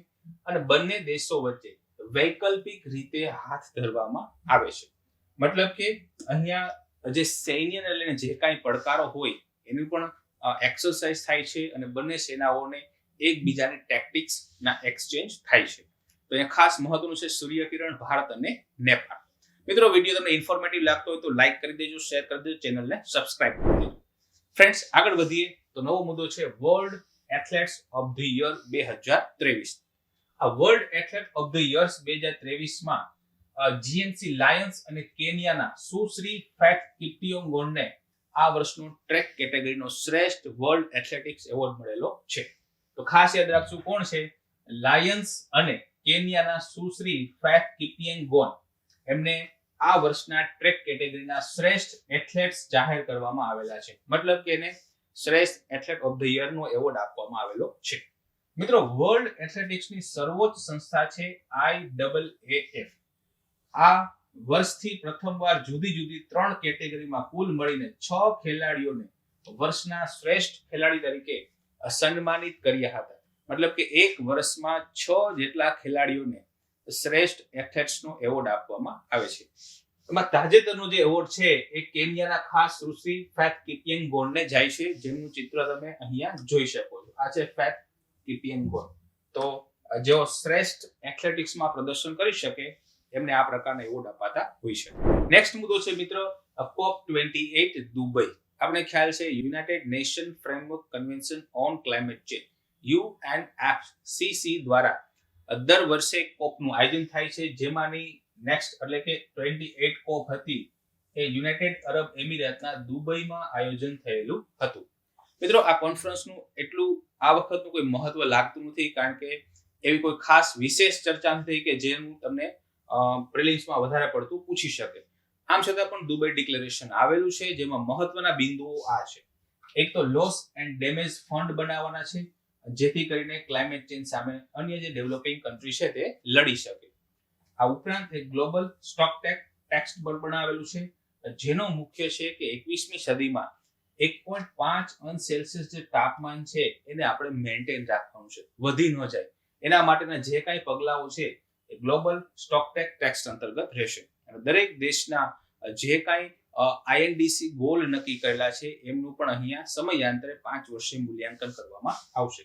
[SPEAKER 1] અને બંને દેશો વચ્ચે વૈકલ્પિક રીતે હાથ ધરવામાં આવે છે. મતલબ કે અહીંયા જે સૈન્યને લઈને જે કાંઈ પડકારો હોય એની પણ એક્સરસાઇઝ થાય છે અને બંને સેનાઓને એકબીજાની ટેક્ટિક્સ ના એક્સચેન્જ થાય છે. તો અહીંયા ખાસ મહત્વનું છે સૂર્ય કિરણ, ભારત અને નેપાળ. મિત્રો, વિડીયો તમને ઇન્ફોર્મેટિવ લાગતો હોય તો લાઈક કરી દેજો, શેર કરી દેજો, ચેનલને સબસ્ક્રાઇબ કરી દેજો. ફ્રેન્ડ્સ, આગળ વધીએ તો નવો મુદ્દો છે world athletes of the year 2023. આ world athlete of the years 2023 માં જીએમસી લાયન્સ અને કેન્યાના સુશ્રી ફેથ કિપ્ટિયોંગોનને આ વર્ષનો ટ્રેક કેટેગરીનો શ્રેષ્ઠ વર્લ્ડ એથ્લેટિક્સ એવોર્ડ મળેલો છે. તો ખાસ યાદ રાખશું કોણ છે, લાયન્સ અને કેન્યાના સુશ્રી ફેથ કિપ્ટિયોંગોન. એમને આ વર્ષના ટ્રેક કેટેગરીના શ્રેષ્ઠ એથ્લેટ્સ જાહેર કરવામાં આવેલા છે. મતલબ કે એને શ્રેષ્ઠ એથ્લેટ ઓફ ધ યર નો એવોર્ડ આપવામાં આવેલો છે. મિત્રો, વર્લ્ડ એથ્લેટિક્સની સર્વોચ્ચ સંસ્થા છે IAAF. આ વર્ષથી પ્રથમવાર જુદી જુદી 3 કેટેગરીમાં કુલ મળીને 6 ખેલાડીઓને વર્ષના શ્રેષ્ઠ ખેલાડી તરીકે સન્માનિત કર્યા હતા. મતલબ કે એક વર્ષમાં 6 જેટલા ખેલાડીઓને શ્રેષ્ઠ એથ્લેટ્સનો એવોર્ડ આપવામાં આવે છે. એમાં તાજેતરનો જે એવોર્ડ છે એ કેન્યાના ખાસ સુશ્રી ફેથ કિપ્ટિયોંગોનને જાય છે, જેમનું ચિત્ર તમે અહીંયા જોઈ શકો છો. આ છે ફેથ કિપ્ટિયોંગોન. તો જેઓ શ્રેષ્ઠ એથ્લેટિક્સમાં પ્રદર્શન કરી શકે એમને આ પ્રકારના એવોર્ડ અપાતા હોય છે. નેક્સ્ટ મુદ્દો છે મિત્રો COP28 દુબઈ. આપણે ખ્યાલ છે United nation framework convention on climate change UNFCCC દ્વારા દર વર્ષે કોપનું આયોજન થાય છે, જેમાંની નેક્સ્ટ એટલે કે 28 કોપ હતી એ યુનાઇટેડ અરબ એમિરેતના દુબઈમાં આયોજન થયેલું હતું. મિત્રો, આ કોન્ફરન્સનું એટલું આ વખતનું કોઈ મહત્વ લાગતું નથી, કારણ કે એવી કોઈ ખાસ વિશેષ ચર્ચા નથી કે જેનું તમને પ્રિલિમ્સમાં વધારે પડતું પૂછી શકે. આમ છતાં પણ દુબઈ ડિક્લેરેશન આવેલું છે, જેમાં મહત્વના બિંદુઓ આ છે. એક તો લોસ એન્ડ ડેમેજ ફંડ બનાવવાના છે, જેથી કરીને ક્લાઇમેટ ચેન્જ સામે અન્ય જે ડેવલપિંગ કન્ટ્રી છે તે લડી શકે. આ ઉપરાંત એક ગ્લોબલ સ્ટોક ટેક્સ પણ બનાવેલું છે, જેનો મુખ્ય છે કે 21મી સદીમાં 1.5 અંશ સેલ્સિયસ જે તાપમાન છે એને આપણે મેન્ટેન રાખવાનું છે, વધી ન જાય. એના માટેના જે કાંઈ પગલાઓ છે એ ગ્લોબલ સ્ટોક ટેક્સ અંતર્ગત રહેશે. અને દરેક દેશના જે કાંઈ INDC ગોલ નક્કી કરેલા છે એમનું પણ અહીંયા સમયાંતરે 5 વર્ષે મૂલ્યાંકન કરવામાં આવશે.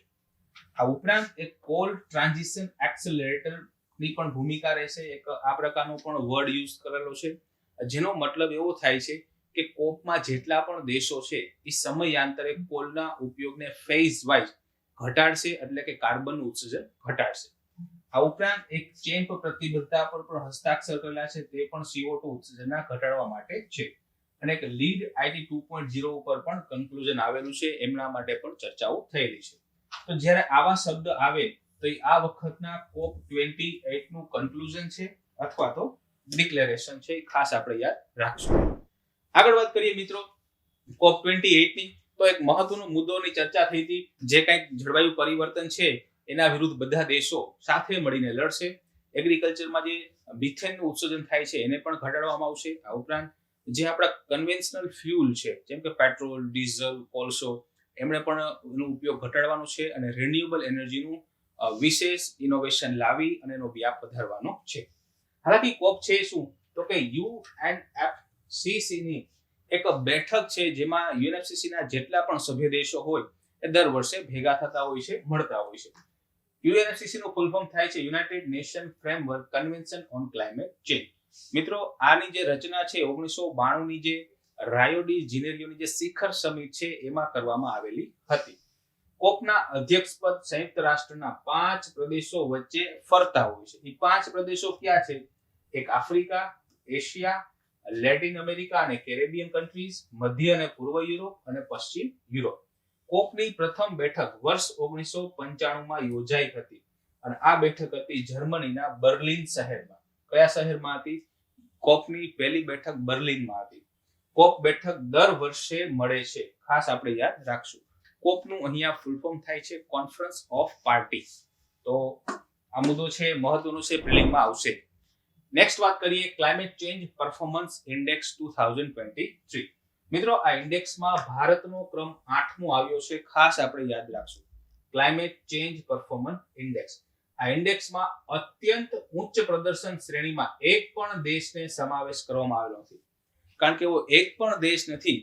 [SPEAKER 1] આ ઉપરાંત એક કોલ ટ્રાન્ઝિશન એક્સેલરેટર ની પણ ભૂમિકા રહેશે. એક આ પ્રકારનો પણ વર્ડ યુઝ કરેલો છે, જેનો મતલબ એવો થાય છે કે કોપમાં જેટલા પણ દેશો છે એ સમયાંતરે કોલના ઉપયોગને ફેઝ વાઇઝ ઘટાડશે, એટલે કે કાર્બનનું ઉત્સર્જન ઘટાડશે. આ ઉપરાંત એક ચેમ્પ પ્રતિબદ્ધતા પર પણ હસ્તાક્ષર કરેલા છે, તે પણ CO2 ઉત્સર્જનના ઘટાડવા માટે છે. અને એક લીડ IT 2.0 ઉપર પણ કન્ક્લુઝન આવેલું છે, એમના માટે પણ ચર્ચાઓ થયેલી છે. તો જ્યારે આવા શબ્દ આવે તો એ આ વખતના COP28 નું કન્ક્લુઝન છે અથવા તો ડિક્લેરેશન છે, ખાસ આપણે યાદ રાખશું. આગળ વાત કરીએ મિત્રો COP28 ની, તો એક મહત્વનો મુદ્દોની ચર્ચા થઈ હતી, જે કંઈક જળવાયુ પરિવર્તન છે એના વિરુદ્ધ બધા દેશો સાથે મળીને લડશે. એગ્રીકલ્ચરમાં જે મિથેનનું ઉત્સર્જન થાય છે એને પણ ઘટાડવામાં આવશે. આ ઉપરાંત જે આપણા કન્વેન્શનલ ફ્યુલ છે જેમ કે પેટ્રોલ, ડીઝલ, કોલસો, એમણે પણ એનો ઉપયોગ ઘટાડવાનો છે અને રિન્યુએબલ એનર્જીનું વિશેષ ઇનોવેશન લાવી અને એનો વ્યાપ વધારવાનો છે. હાલાકી કોપ છે શું, તો કે UNFCCC ની એક બેઠક છે જેમાં UNFCCC ના જેટલા પણ સભ્ય દેશો હોય એ દર વર્ષે ભેગા થતા હોય છે, મળતા હોય છે. UNFCCC નું ફૂલ ફોર્મ થાય છે United nation framework convention on climate change. મિત્રો આની જે રચના છે 1992 ની જે રાયો ડી જેનેરિયોની જે શિખર સમિટ છે એમાં કરવામાં આવેલી હતી. કોપના અધ્યક્ષપદ સંયુક્ત રાષ્ટ્રના 5 પ્રદેશો વચ્ચે ફરતા હોય છે. એ 5 પ્રદેશો ક્યાં છે? એક આફ્રિકા, એશિયા, લેટિન અમેરિકા અને કેરેબિયન કન્ટ્રીઝ, મધ્ય અને પૂર્વ યુરોપ અને પશ્ચિમ યુરોપ. કોપની પ્રથમ બેઠક વર્ષ 1995 માં યોજાઈ હતી અને આ બેઠક હતી જર્મનીના બર્લિન શહેરમાં. કયા શહેરમાં હતી? કોપની પહેલી બેઠક બર્લિનમાં હતી. કોપ બેઠક દર વર્ષે મળે છે, ખાસ આપણે યાદ રાખશું. કોપનું અહીંયા ફૂલ ફોર્મ થાય છે કોન્ફરન્સ ઓફ પાર્ટી. તો આ મુદ્દો છે મહત્વનો છે, પ્રિલિમમાં આવશે. નેક્સ્ટ વાત કરીએ ક્લાઇમેટ ચેન્જ પરફોર્મન્સ ઇન્ડેક્સ 2023. મિત્રો આ ઇન્ડેક્સમાં ભારતનો ક્રમ 8મો આવ્યો છે, ખાસ આપણે યાદ રાખશું. Climate change performance index. આ ઇન્ડેક્સમાં અત્યંત ઉચ્ચ પ્રદર્શન શ્રેણીમાં એક પણ દેશને સમાવેશ કરવામાં આવેલો નથી, કારણ કે એવો એક પણ દેશ નથી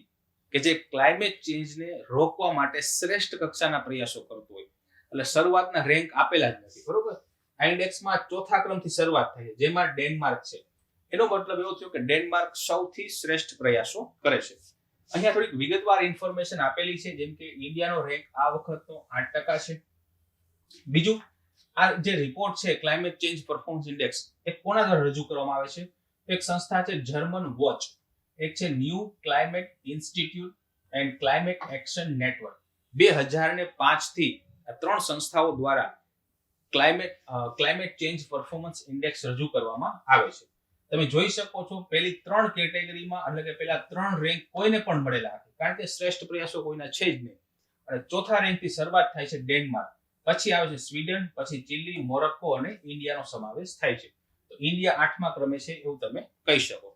[SPEAKER 1] કે જે ક્લાઇમેટ ચેન્જને રોકવા માટે શ્રેષ્ઠ કક્ષાના પ્રયાસો કરતો હોય. એટલે શરૂઆતના રેન્ક આપેલા જ નથી, બરોબર. આ ઇન્ડેક્સમાં ચોથા ક્રમથી શરૂઆત થાય છે, જેમાં ડેનમાર્ક છે. એનો મતલબ એવો થયો કે ડેનમાર્ક સૌથી શ્રેષ્ઠ પ્રયાસો કરે છે. અહીંયા થોડીક વિગતવાર ઇન્ફોર્મેશન આપેલી છે, જેમ કે ઇન્ડિયાનો રેન્ક આ વખતનો 8% છે. બીજું, આ જે રિપોર્ટ છે ક્લાઇમેટ ચેન્જ પરફોર્મન્સ ઇન્ડેક્સ એ કોના દ્વારા રજૂ કરવામાં આવે છે? એક સંસ્થા છે જર્મન વોચ, એક છે new climate institute and climate action network. 2005 થી આ 3 સંસ્થાઓ દ્વારા ક્લાઇમેટ ચેન્જ પરફોર્મન્સ ઇન્ડેક્સ રજૂ કરવામાં આવે છે. તમે જોઈ શકો છો પહેલી 3 કેટેગરીમાં, એટલે કે પહેલા 3 રેન્ક કોઈને પણ મળેલા નથી, કારણ કે શ્રેષ્ઠ પ્રયાસો કોઈના છે જ નહીં. અને ચોથા રેન્કથી શરૂઆત થાય છે ડેનમાર્ક, પછી આવે છે સ્વીડન, પછી ચિલી, મોરોક્કો અને ઇન્ડિયાનો સમાવેશ થાય છે. તો ઇન્ડિયા 8મા ક્રમે છે એવું તમે કહી શકો.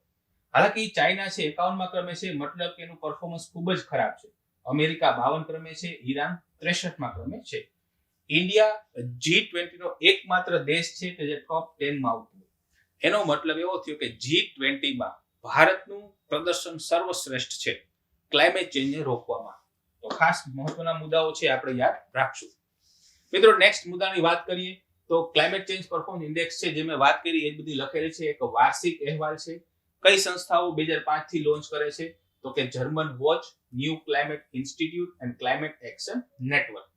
[SPEAKER 1] હાલાકી ચાઇના છે 51મા ક્રમે છે, મતલબ કે એનું પરફોર્મન્સ ખૂબ જ ખરાબ છે. અમેરિકા 52 ક્રમે છે, ઈરાન 63મા ક્રમે છે. ઇન્ડિયા G20 નો એકમાત્ર દેશ છે કે જે ટોપ 10 માં આવતું. એનો મતલબ એવો થયો કે G20 માં ભારતનું પ્રદર્શન સર્વશ્રેષ્ઠ છે ક્લાઇમેટ ચેન્જને રોકવામાં. તો ખાસ મહત્વના મુદ્દાઓ છે, આપણે યાદ રાખશું. મિત્રો નેક્સ્ટ મુદ્દાની વાત કરીએ તો ક્લાઇમેટ ચેન્જ પરફોર્મન્સ ઇન્ડેક્સ છે, જે મેં વાત કરી એ જ બધી લખેલી છે. એક વાર્ષિક અહેવાલ છે. કઈ સંસ્થાઓ 2005 થી લોન્ચ કરે છે? તો કે German watch, new climate institute and climate action network.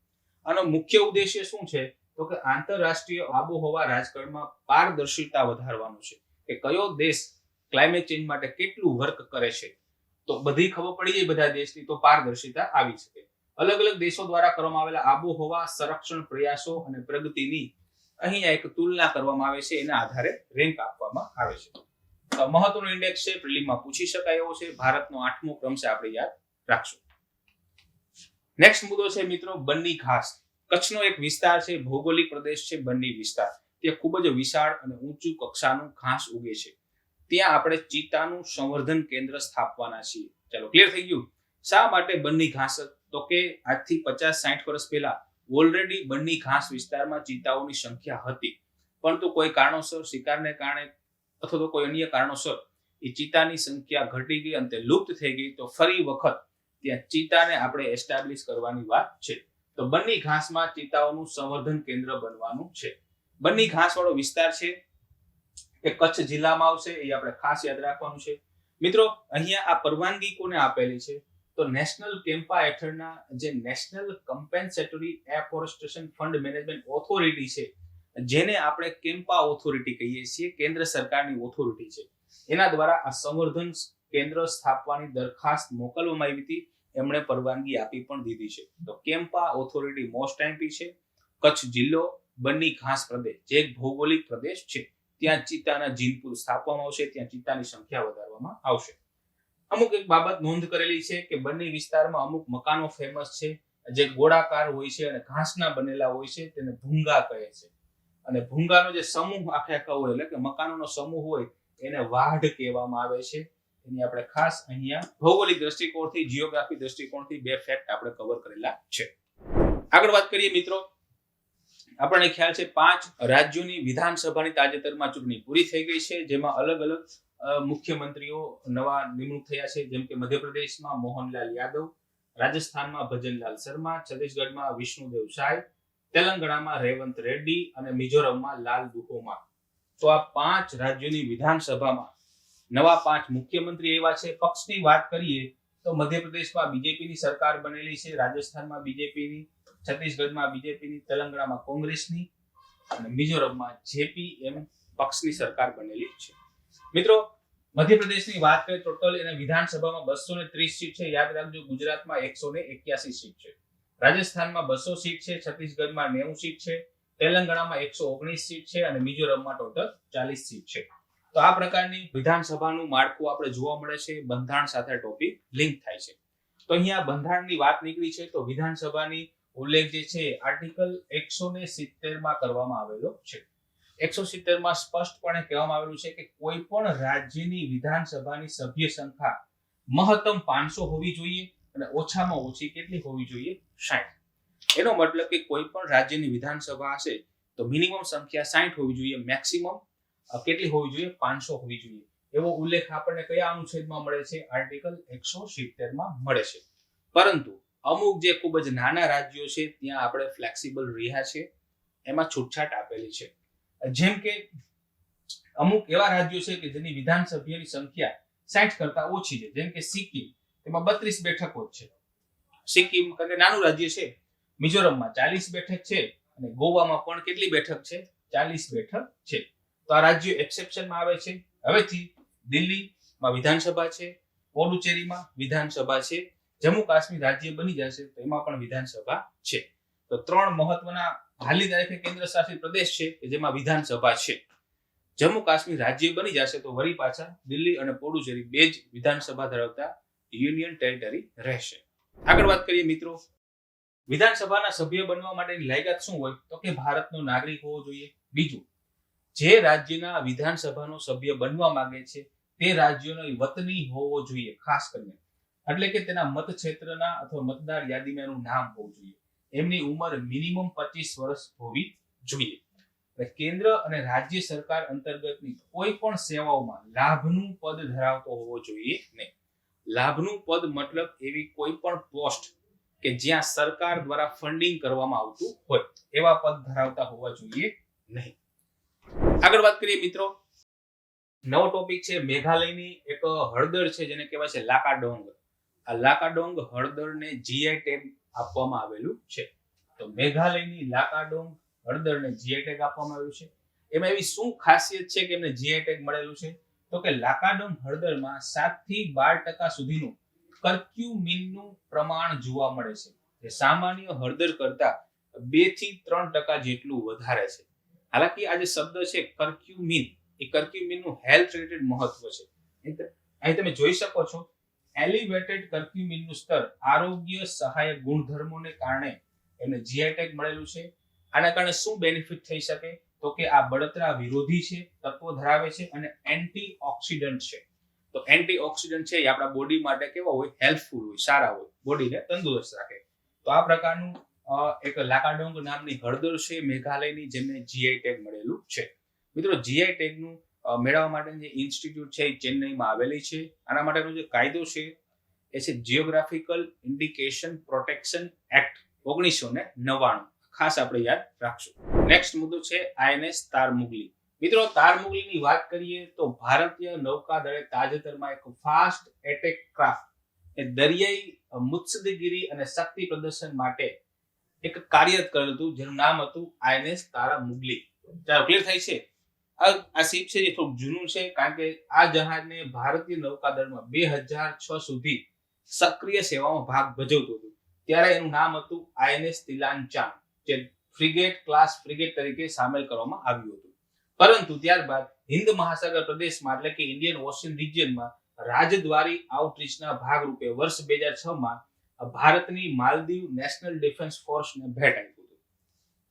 [SPEAKER 1] આનો મુખ્ય ઉદ્દેશ્ય શું છે? તો કે આંતરરાષ્ટ્રીય આબોહવા રાજકારણમાં પારદર્શિતા વધારવાનું છે, કે કયો દેશ ક્લાઇમેટ ચેન્જ માટે કેટલું વર્ક કરે છે. તો બધી ખબર પડી જાય બધા દેશની, તો પારદર્શિતા આવી શકે. અલગ અલગ દેશો દ્વારા કરવામાં આવેલા આબોહવા સંરક્ષણ પ્રયાસો અને પ્રગતિની અહીંયા એક તુલના કરવામાં આવે છે, એના આધારે રેન્ક આપવામાં આવે છે. તો મહત્વનો ઇન્ડેક્સ છે, પ્રિલિમમાં પૂછી શકાય એવો છે. ભારતનો 8મો ક્રમ છે, આપણે યાદ રાખશું. નેક્સ્ટ મુદ્દો છે મિત્રો બન્ની ઘાસ. કચ્છનો એક વિસ્તાર છે, ભૌગોલિક પ્રદેશ છે બન્ની વિસ્તાર. તે ખૂબ જ વિશાળ અને ઊંચું કક્ષાનું ઘાસ ઉગે છે. ત્યાં આપણે ચિત્તાનું સંવર્ધન કેન્દ્ર સ્થાપવાના છીએ. ચાલો, ક્લિયર થઈ ગયું. શા માટે બન્ની ઘાસ? તો કે આજથી 50-60 વર્ષ પહેલા ઓલરેડી બન્ની ઘાસ વિસ્તારમાં ચિત્તાઓની સંખ્યા હતી, પરંતુ કોઈ કારણોસર, શિકારને કારણે અથવા તો કોઈ અન્ય કારણોસર એ ચિત્તાની સંખ્યા ઘટી ગઈ અને તે લુપ્ત થઈ ગઈ. તો ફરી વખત ત્યાં ચિત્તાને આપણે એસ્ટાબ્લિશ કરવાની વાત છે. તો બન્ની ઘાસમાં ચિત્તાઓનું સંવર્ધન કેન્દ્ર બનવાનું છે. બન્ની ઘાસ વાળો વિસ્તાર છે એ કચ્છ જિલ્લામાં આવશે, એ આપણે ખાસ યાદ રાખવાનું છે. મિત્રો અહીંયા આ પરવાનગી કોને આપેલી છે? તો નેશનલ કેમ્પા હેઠળના જે નેશનલ કમ્પેન્સેટરી એફોરેસ્ટેશન ફંડ મેનેજમેન્ટ ઓથોરિટી છે, જેને આપણે કેમ્પા ઓથોરિટી કહીએ છીએ, કેન્દ્ર સરકારની ઓથોરિટી છે, એના દ્વારા આ સંવર્ધન કેન્દ્ર સ્થાપવાની દરખાસ્ત મોકલવામાં આવી હતી. એમણે પરવાનગી આપી પણ દીધી છે. તો કેમ્પા ઓથોરિટી મોસ્ટ એમપી છે. કચ્છ જિલ્લો, બન્ની ઘાસ પ્રદેશ, જે એક ભૌગોલિક પ્રદેશ છે, ત્યાં ચિત્તાના જીનપુર સ્થાપવામાં આવશે, ત્યાં ચિત્તાની સંખ્યા વધારવામાં આવશે. અમુક એક બાબત નોંધ કરેલી છે કે બંને વિસ્તારમાં અમુક મકાનો ફેમસ છે જે ગોળાકાર હોય છે અને ઘાસના બનેલા હોય છે, તેને ભૂંગા કહે છે. અને ભૂંગાનો જે સમૂહ આખે આખા હોય એટલે કે મકાનોનો સમૂહ હોય એને વાઢ કહેવામાં આવે છે. એની આપણે ખાસ અહીંયા ભૌગોલિક દ્રષ્ટિકોણથી, જીઓગ્રાફી દ્રષ્ટિકોણથી બે ફેક્ટ આપણે કવર કરેલા છે. આગળ વાત કરીએ મિત્રો, આપણને ખ્યાલ છે 5 રાજ્યોની વિધાનસભાની તાજેતરમાં ચૂંટણી પૂરી થઈ ગઈ છે, જેમાં અલગ અલગ મુખ્યમંત્રીઓ નવા નિમણૂક થયા છે. જેમ કે મધ્યપ્રદેશમાં મોહનલાલ યાદવ, રાજસ્થાનમાં ભજનલાલ શર્મા, છત્તીસગઢમાં વિષ્ણુદેવ સાય, તેલંગાણામાં રેવંત રેડ્ડી અને મિઝોરમમાં લાલ દુહોમા. તો આ 5 રાજ્યોની વિધાનસભામાં નવા 5 મુખ્યમંત્રી એવા છે. પક્ષની વાત કરીએ તો મધ્યપ્રદેશમાં બીજેપીની સરકાર બનેલી છે, રાજસ્થાનમાં બીજેપીની, છત્તીસગઢમાં બીજેપીની, તેલંગાણામાં કોંગ્રેસની અને મિઝોરમમાં જેપીએમ પક્ષની સરકાર બનેલી છે. મિત્રો, મધ્યપ્રદેશની વાત કરીએ ટોટલ એને વિધાનસભામાં 230 સીટ છે. યાદ રાખજો, ગુજરાતમાં 181 સીટ છે, રાજસ્થાનમાં 200 સીટ છે, છત્તીસગઢમાં 90 સીટ છે, તેલંગાણામાં 119 સીટ છે અને મિઝોરમમાં ટોટલ 40 સીટ છે. તો આ પ્રકારની વિધાનસભાનું માળખું આપણે જોવા મળે છે. બંધારણ સાથે ટોપિક લિંક થાય છે. તો અહીંયા બંધારણની વાત નીકળી છે તો વિધાનસભાની ઉલ્લેખ જે છે આર્ટિકલ 170 માં કરવામાં આવેલો છે. 170 માં સ્પષ્ટપણે કહેવામાં આવેલું છે કે કોઈ પણ રાજ્યની વિધાનસભાની સભ્ય સંખ્યા મહત્તમ 500 હોવી જોઈએ અને ઓછામાં ઓછી કેટલી હોવી જોઈએ? 60. એનો મતલબ કે કોઈ પણ રાજ્યની વિધાનસભા હશે તો મિનિમમ સંખ્યા 60 હોવી જોઈએ, મેક્સિમમ કેટલી હોવી જોઈએ? 500 હોવી જોઈએ. એવો ઉલ્લેખ આપણને કયા અનુચ્છેદમાં મળે છે? આર્ટિકલ 170 માં મળે છે. પરંતુ અમુક જે ખૂબ જ નાના રાજ્યો છે ત્યાં આપણે ફ્લેક્સિબલ રહ્યા છે, એમાં છૂટછાટ આપેલી છે. જેમ કે અમુક એવા રાજ્યો છે કે જેની વિધાનસભાની સંખ્યા 60 કરતા ઓછી છે, જેમ કે સિક્કિમ, તેમાં 32 બેઠકો જ છે. સિક્કિમ એટલે નાનું રાજ્ય છે. મિઝોરમમાં 40 બેઠક છે અને ગોવામાં પણ કેટલી બેઠક છે? 40 બેઠક છે. તો આ રાજ્યો એક્સેપ્શનમાં આવે છે. હવેથી દિલ્હીમાં વિધાનસભા છે, પોડુચેરીમાં વિધાનસભા છે, જમ્મુ કાશ્મીર રાજ્ય બની જશે તો એમાં પણ વિધાનસભા છે. તો 3 મહત્વના હાલની તારીખે કેન્દ્ર શાસિત પ્રદેશ છે કે જેમાં વિધાનસભા છે. જમ્મુ કાશ્મીર રાજ્ય બની જશે તો વળી પાછા દિલ્હી અને પોડુચેરી બે જ વિધાનસભા ધરાવતા યુનિયન ટેરિટરી રહેશે. આગળ વાત કરીએ મિત્રો, વિધાનસભાના સભ્ય બનવા માટેની લાયકાત શું હોય? તો કે ભારતનો નાગરિક હોવો જોઈએ. બીજું, જે રાજ્યના વિધાનસભાનો સભ્ય બનવા માંગે છે તે રાજ્યનો વતની હોવો જોઈએ, ખાસ કરીને. એટલે કે તેના મતક્ષેત્રના અથવા મતદાર યાદીમાં એનું નામ હોવું જોઈએ. એમની ઉંમર મિનિમમ 25 વર્ષ હોવી જોઈએ. કેન્દ્ર અને રાજ્ય સરકાર અંતર્ગતની કોઈ પણ સેવાઓમાં લાભનું પદ ધરાવતો હોવો જોઈએ નહીં. લાભનું પદ મતલબ એવી કોઈ પણ પોસ્ટ કે જ્યાં સરકાર દ્વારા ફંડિંગ કરવામાં આવતું હોય એવા પદ ધરાવતા હોવા જોઈએ નહીં. આગળ વાત કરીએ મિત્રો, નવો ટોપિક છે મેઘાલયની એક હળદર છે જેને કહેવાય છે લાકાડોંગ. આ લાકાડોંગ હળદરને જીઆઈ ટેગ આપવામાં આવેલું છે. તો મેઘાલયની લાકાડોંગ હળદરને જીઆઈ ટેગ આપવામાં આવ્યું છે. એમાં એવી શું ખાસિયત છે કે એમને જીઆઈ ટેગ મળેલું છે? તો કે લાકાડોંગ હળદરમાં 7 થી 12% સુધીનું કર્ક્યુમિનનું પ્રમાણ જોવા મળે છે, જે સામાન્ય હળદર કરતા 2 થી 3% જેટલું વધારે છે. હાલાકી આ જે શબ્દ છે કર્ક્યુમિન, એ કર્ક્યુમિનનું હેલ્થ રિલેટેડ મહત્વ છે. અહીં તમે જોઈ શકો છો એલિવેટેડ કર્ક્યુમિનનું સ્તર આરોગ્ય સહાયક ગુણધર્મોને કારણે એમને જીઆઈ ટેગ મળેલું છે. આના કારણે શું બેનિફિટ થઈ શકે? તો કે આ બળતરા વિરોધી છે, તત્વો ધરાવે છે અને એન્ટીઓક્સિડન્ટ છે. તો એન્ટીઓક્સિડન્ટ છે એ આપણા બોડી માટે કેવા હોય? હેલ્પફુલ હોય, સારા હોય, બોડીને તંદુરસ્ત રાખે. તો આ પ્રકારનું એક લાકાડોંગ નામની હળદર છે મેઘાલયની, જેમને જીઆઈ ટેગ મળેલું છે. મિત્રો, જીઆઈ ટેગનું મેળવવા માટેની જે ઇન્સ્ટિટ્યૂટ છે એ ચેન્નઈમાં આવેલી છે. આના માટેનો જે કાયદો છે એ છે જિયોગ્રાફિકલ ઇન્ડિકેશન પ્રોટેક્શન એક્ટ 1999. ખાસ આપણે યાદ રાખશું. નેક્સ્ટ મુદ્દો છે આઈએનએસ તારમુગલી. મિત્રો, તારમુગલીની વાત કરીએ તો ભારતીય નૌકાદળે તાજેતરમાં એક ફાસ્ટ એટેક ક્રાફ્ટ એ દરિયાઈ મુત્સદ્દેગીરી અને શક્તિ પ્રદર્શન માટે એક કાર્ય કરેલું હતું જેનું નામ હતું આઈએનએસ તારામુગલી. ચાલો, ક્લિયર થાય છે? આ શિપ છે એ થોડું જૂનું છે કારણ કે આ જહાજને ભારતીય નૌકાદળમાં 2006 સુધી સક્રિય સેવામાં ભાગ ભજવતું હતું. ત્યારે એનું નામ હતું આઈએનએસ તિલાનચાન, જે ફ્રિગેટ ક્લાસ ફ્રિગેટ તરીકે સામેલ કરવામાં આવ્યું હતું. પરંતુ ત્યારબાદ હિન્દ મહાસાગર પ્રદેશમાં એટલે કે ઇન્ડિયન ઓશિયન રિજિયનમાં રાજદ્વારી આઉટરીચના ભાગરૂપે વર્ષ 2006 માં ભારતની માલદીવ નેશનલ ડિફેન્સ ફોર્સને ભેટ આપ્યું હતું.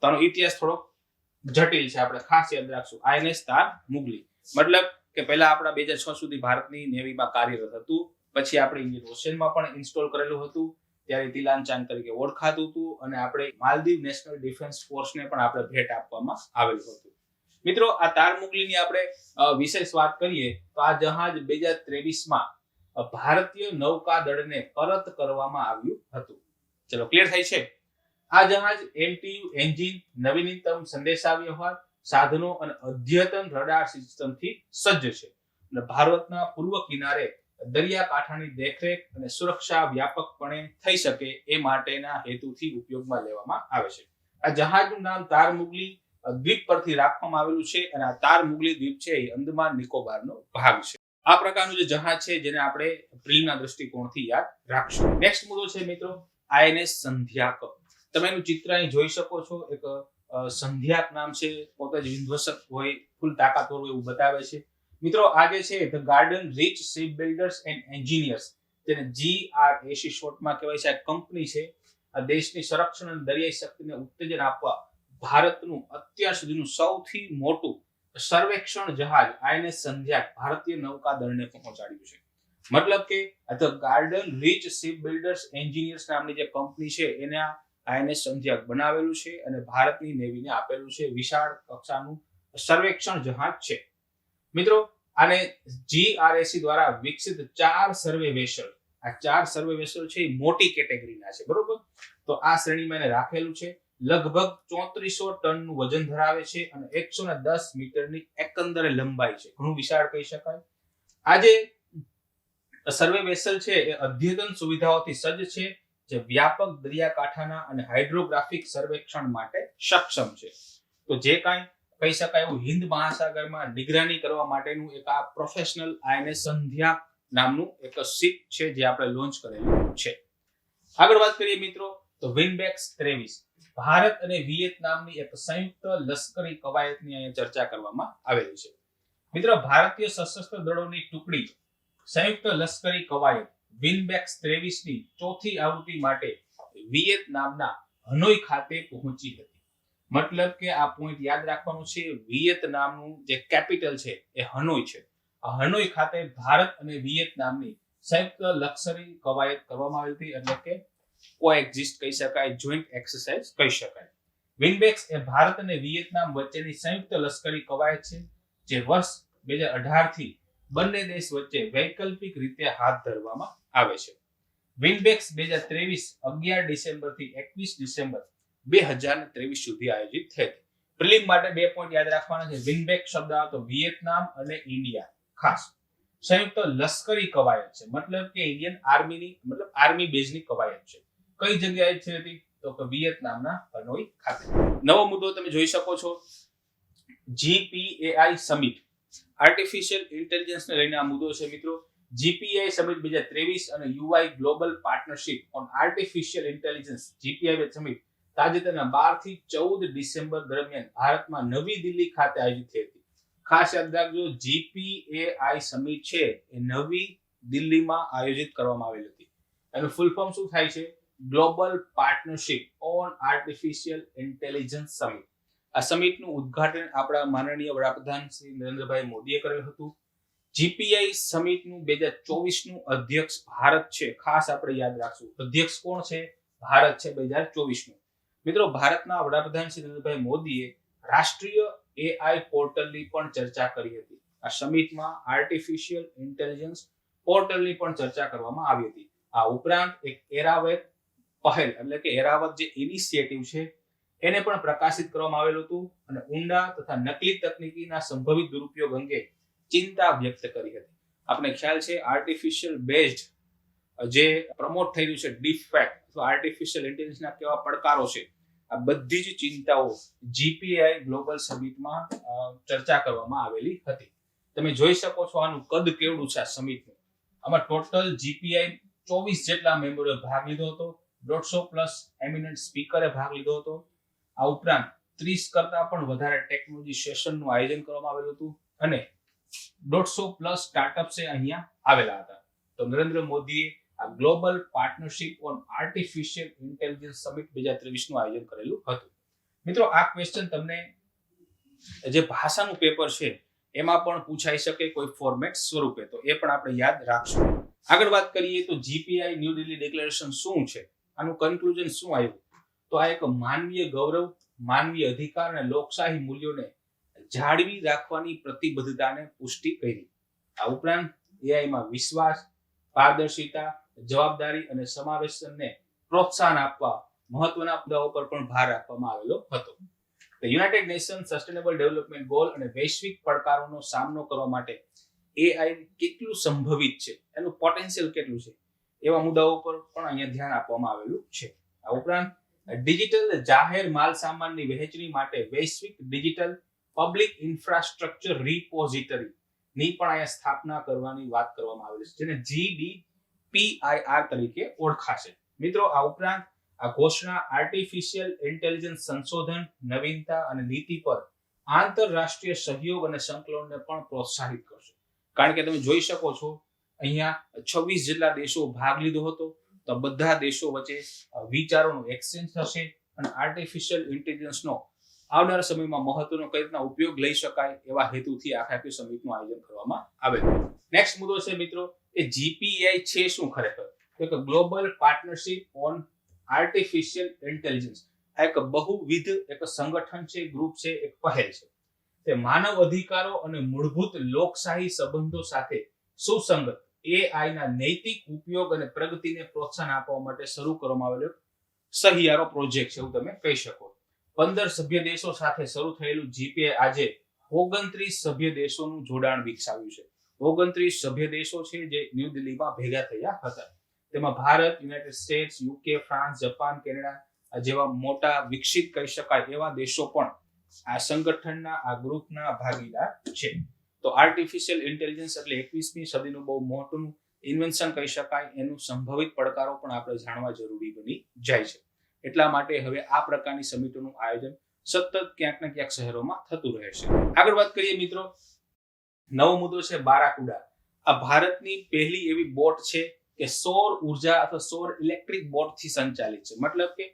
[SPEAKER 1] તેનો ઇતિહાસ થોડો જટિલ છે, આપણે ખાસ યાદ રાખશું. આઈએનએસ તાર મુગલી મતલબ કે પહેલા આપણા 2006 સુધી ભારતની નેવીમાં કાર્યરત હતું, પછી આપણે ઇન્ડિયન ઓશનમાં પણ ઇન્સ્ટોલ કરેલું હતું, ત્યારે તિલાનચાન તરીકે ઓળખાતું હતું, અને આપણે માલદીવ નેશનલ ડિફેન્સ ફોર્સને પણ આપણે ભેટ આપવામાં આવેલું હતું. મિત્રો, આ તાર મુગલીની આપણે વિશેષ વાત કરીએ તો આ જહાજ 2023 માં ભારતીય નૌકાદળને પરત કરવામાં આવ્યું હતું. ચલો, ક્લિયર થાય છે? આ જહાજ એમટીયુ એન્જિન, નવીનતમ સંદેશાવ્યવહાર સાધનો અને અદ્યતન રડાર સિસ્ટમથી સજ્જ છે અને ભારતના પૂર્વ કિનારે દરિયાકાંઠાની દેખરેખ અને સુરક્ષા વ્યાપકપણે થઈ શકે એ માટેના હેતુથી ઉપયોગમાં લેવામાં આવે છે. આ જહાજનું નામ તાર મુગલી દ્વીપ પરથી રાખવામાં આવેલું છે અને આ તાર મુગલી દ્વીપ છે એ અંદમાન નિકોબારનો ભાગ છે. આ પ્રકારનું જે જહાજ છે જેને આપણે પ્રિલિમના દ્રષ્ટિકોણથી યાદ રાખશું. નેક્સ્ટ મુદ્દો છે મિત્રો આઈએનએસ સંધ્યાક. તમે એનું ચિત્ર અહીં જોઈ શકો છો. એક સંધ્યાક નામ છે, પોતે જ વિધ્વંસક હોય, ફૂલ તાકાતવર હોય એવું બતાવે છે. મિત્રો, આ જે છે the Garden Reach Shipbuilders and Engineers, જેને GRAC શોર્ટમાં કહેવાય છે, આ કંપની છે. આ દેશની સંરક્ષણ અને દરિયાઈ શક્તિને ઉત્તેજન આપવા ભારતનું અત્યાર સુધીનું સૌથી મોટું સર્વેક્ષણ જહાજ આઈએનએસ સંધ્યાક ભારતીય નૌકાદળને પહોંચાડ્યું છે. મતલબ કે the Garden Reach Shipbuilders Engineers નામની જે કંપની છે એને આ આઈએનએસ સંધ્યાક બનાવેલું છે અને ભારતની નેવીને આપેલું છે. વિશાળ કક્ષાનું સર્વેક્ષણ જહાજ છે. મિત્રો, આને GRAC દ્વારા વિકસિત 4 સર્વે વેસલ, આ 4 સર્વે વેસલ છે એ મોટી કેટેગરીના છે, બરોબર? તો આ શ્રેણીમાં એને રાખેલું છે. લગભગ 3400 ટનનું વજન ધરાવે છે અને 110 મીટરની એકંદરે લંબાઈ છે. ઘણું વિશાળ કહી શકાય. આ જે સર્વે વેસલ છે એ અદ્યતન સુવિધાઓથી સજ્જ છે, જે વ્યાપક દરિયાકાંઠાના અને હાઇડ્રોગ્રાફિક સર્વેક્ષણ માટે સક્ષમ છે. તો જે કાંઈ કહી શકાય એવું હિન્દ મહાસાગરમાં નિગરાની કરવા માટેનું એક આ પ્રોફેશનલ આઈએનએસ સંધ્યાક નામનું એક શિપ છે જે આપણે લોન્ચ કરેલું છે. આગળ વાત કરીએ મિત્રો તો વિનબેક્સ 23 ભારત અને વિયેતનામની એક સંયુક્ત લશ્કરી કવાયતની અહીંયા ચર્ચા કરવામાં આવેલી છે. મિત્રો, ભારતીય સશસ્ત્ર દળોની ટુકડી સંયુક્ત લશ્કરી કવાયત વિનબેક્સ 23 ની ચોથી આવૃત્તિ માટે વિયેતનામના હનોઈ ખાતે પહોંચી હતી. મતલબ કે આ પોઈન્ટ યાદ રાખવાનું છે, વિયેતનામનું જે કેપિટલ છે એ હનોઈ છે. આ હનોઈ ખાતે ભારત અને વિયેતનામની સંયુક્ત લશ્કરી કવાયત કરવામાં આવી હતી, એટલે કે કોએક્ઝિસ્ટ કહી શકાય, જોઈન્ટ એક્સરસાઇઝ કહી શકાય. વિનબેક્સ એ ભારત અને વિયેતનામ વચ્ચેની સંયુક્ત લશ્કરી કવાયત છે જે વર્ષ 2018 થી બંને દેશ વચ્ચે વૈકલ્પિક રીતે હાથ ધરવામાં આવે છે. વિનબેક્સ 2023 11 ડિસેમ્બર થી 21 ડિસેમ્બર 2023 સુધી આયોજિત થઈ હતી. પ્રિલિમ માટે 2 પોઈન્ટ યાદ રાખવાના છે. વિનબેક શબ્દ આવતો વિયેતનામ અને ઇન્ડિયા, ખાસ સંયુક્ત લશ્કરી કવાયત છે, મતલબ કે ઇન્ડિયન આર્મીની મતલબ આર્મી બેઝની કવાયત છે. કઈ જગ્યાએ થઈ હતી? તો કે વિયેતનામના હનોઈ ખાતે. નવો મુદ્દો તમે જોઈ શકો છો, GPAI સમિટ, આર્ટિફિશિયલ ઇન્ટેલિજન્સને લઈને આ મુદ્દો છે મિત્રો. GPAI સમિટ 2023 અને UI global partnership on artificial intelligence GPAI summit તાજેતરના 12 થી 14 ડિસેમ્બર દરમિયાન ભારતમાં નવી દિલ્હી ખાતે આયોજિત થઈ હતી. ખાસ યાદ રાખજો, GPAI સમિટ છે એ નવી દિલ્હીમાં આયોજિત કરવામાં આવેલી હતી. એનું ફૂલ ફોર્મ શું થાય છે? Global partnership on artificial intelligence summit. આ સમિટનું ઉદ્ઘાટન આપણા માનનીય વડાપ્રધાન શ્રી નરેન્દ્રભાઈ મોદીએ કરેલું હતું. GPAI સમિટનું 2024 નું અધ્યક્ષ ભારત છે. ખાસ આપણે યાદ રાખશું, અધ્યક્ષ કોણ છે? ભારત છે 2024 નું. મિત્રો, ભારતના વડાપ્રધાન શ્રી નરેન્દ્રભાઈ મોદીએ રાષ્ટ્રીય AI પોર્ટલની પણ ચર્ચા કરી હતી. આ સમિટમાં આર્ટિફિશિયલ ઇન્ટેલિજન્સ પોર્ટલની પણ ચર્ચા કરવામાં આવી હતી. આ ઉપરાંત એક એરાવેટ પહેલ એટલે કે એરાવત જે ઇનિશિયેટિવ છે એને પણ પ્રકાશિત કરવામાં આવેલું હતું અને ઊંડા તથા નકલી તકનીકીના સંભવિત દુરુપયોગ અંગે ચિંતા વ્યક્ત કરી હતી. આપણે ખ્યાલ છે આર્ટિફિશિયલ બેઝડ જે પ્રમોટ થઈ રહ્યું છે ડીપફેક અથવા આર્ટિફિશિયલ ઇન્ટેલિજન્સના કેવા પડકારો છે, આ બધી જ ચિંતાઓ GPAI ગ્લોબલ સમિટમાં ચર્ચા કરવામાં આવેલી હતી. તમે જોઈ શકો છો આનું કદ કેવડું છે આ સમિટનું. આમાં ટોટલ GPAI 24 જેટલા મેમ્બરોએ ભાગ લીધો હતો. 150 પ્લસ એમિનન્ટ સ્પીકરે ભાગ લીધો હતો. આ ઉપરાંત 30 કરતા પણ વધારે ટેકનોલોજી સેશનનું આયોજન કરવામાં આવેલું હતું અને 150+ સ્ટાર્ટઅપ્સ અહીંયા આવેલા હતા. તો નરેન્દ્ર મોદીએ આ global partnership on artificial intelligence summit 2023 નું આયોજન કરેલું હતું. મિત્રો આ ક્વેશ્ચન તમને જે ભાષાનું પેપર છે એમાં પણ પૂછાઈ શકે કોઈ ફોર્મેટ સ્વરૂપે, તો એ પણ આપણે યાદ રાખશું. આગળ વાત કરીએ તો જીપીઆઈ ન્યૂ દિલ્હી ડિક્લેરેશન શું છે, આનું કન્ક્લુઝન શું આવ્યું, તો આ એક માનવીય ગૌરવ, માનવીય અધિકાર અને લોકશાહી મૂલ્યોને જાળવી રાખવાની પ્રતિબદ્ધતાને પુષ્ટિ કરી. આ ઉપરાંત એઆઈમાં વિશ્વાસ, પારદર્શિતા, જવાબદારી અને સમાવેશને પ્રોત્સાહન આપવા મહત્વના મુદ્દાઓ પર પણ ભાર આપવામાં આવેલો હતો. United nation sustainable development goal અને વૈશ્વિક પડકારોનો સામનો કરવા માટે એઆઈ કેટલું સંભવિત છે, એનું પોટેન્શિયલ કેટલું છે, એવા મુદ્દાઓ પર પણ અહીંયા ધ્યાન આપવામાં આવેલું છે. આ ઉપરાંત ડિજિટલ જાહેર માલ સામાનની વહેંચણી માટે વૈશ્વિક ડિજિટલ પબ્લિક ઇન્ફ્રાસ્ટ્રક્ચર રિપોઝિટરી ની પણ અહીંયા સ્થાપના કરવાની વાત કરવામાં આવેલી છે, જેને GDPIR તરીકે ઓળખાશે. મિત્રો આ ઉપરાંત આ ઘોષણા આર્ટિફિશિયલ ઇન્ટેલિજન્સ સંશોધન, નવીનતા અને નીતિ પર આંતરરાષ્ટ્રીય સહયોગ અને સંકલનને પણ પ્રોત્સાહિત કરશે. કારણ કે તમે જોઈ શકો છો અહીંયા 26 જેટલા દેશો ભાગ લીધો હતો. તો બધા દેશો વચ્ચે વિચારોનું એક્સચેન્જ થશે અને આર્ટિફિશિયલ ઇન્ટેલિજન્સનો આવનારા સમયમાં મહત્વનો કઈ રીતના ઉપયોગ લઈ શકાય એવા હેતુથી આખી સમિટનું આયોજન કરવામાં આવેલું. નેક્સ્ટ મુદ્દો છે મિત્રો એ જીપીઆઈ છે શું ખરેખર, તો કે global partnership on artificial intelligence. આ એક બહુવિધ એક સંગઠન છે, ગ્રુપ છે, એક પહેલ છે. તે માનવ અધિકારો અને મૂળભૂત લોકશાહી સંબંધો સાથે સુસંગત એઆઈ ના નૈતિક ઉપયોગ અને પ્રગતિને પ્રોત્સાહન આપવા માટે શરૂ કરવામાં આવેલો સહિયારો પ્રોજેક્ટ છે એવું તમે કહી શકો. 15 સભ્ય દેશો સાથે શરૂ થયેલું જીપીઆઈ આજે 29 સભ્ય દેશોનું જોડાણ વિકસાવ્યું છે. 29 સભ્ય દેશો છે જે ન્યૂ દિલ્હીમાં ભેગા થયા હતા. તેમાં Bharat, United states, UK, France, Japan, Canada જેવા મોટા વિકસિત કહી શકાય એવા દેશો પણ આ સંગઠનના આ ગ્રુપના ભાગીદાર છે. તો આર્ટિફિશિયલ ઇન્ટેલિજન્સ એટલે 21મી સદીનું બહુ મોટું ઇન્વેન્શન કહી શકાય. એનું સંભવિત પડકારો પણ આપણે જાણવા જરૂરી બની જાય છે. એટલા માટે હવે આ પ્રકારની સમિટોનું આયોજન સતત ક્યાંક ને ક્યાંક શહેરોમાં થતું રહે છે. આગળ વાત કરીએ મિત્રો, નવો મુદ્દો છે બારાકુડા. આ ભારતની પહેલી એવી બોટ છે કે સૌર ઉર્જા અથવા સૌર ઇલેક્ટ્રિક બોટ થી સંચાલિત છે. મતલબ કે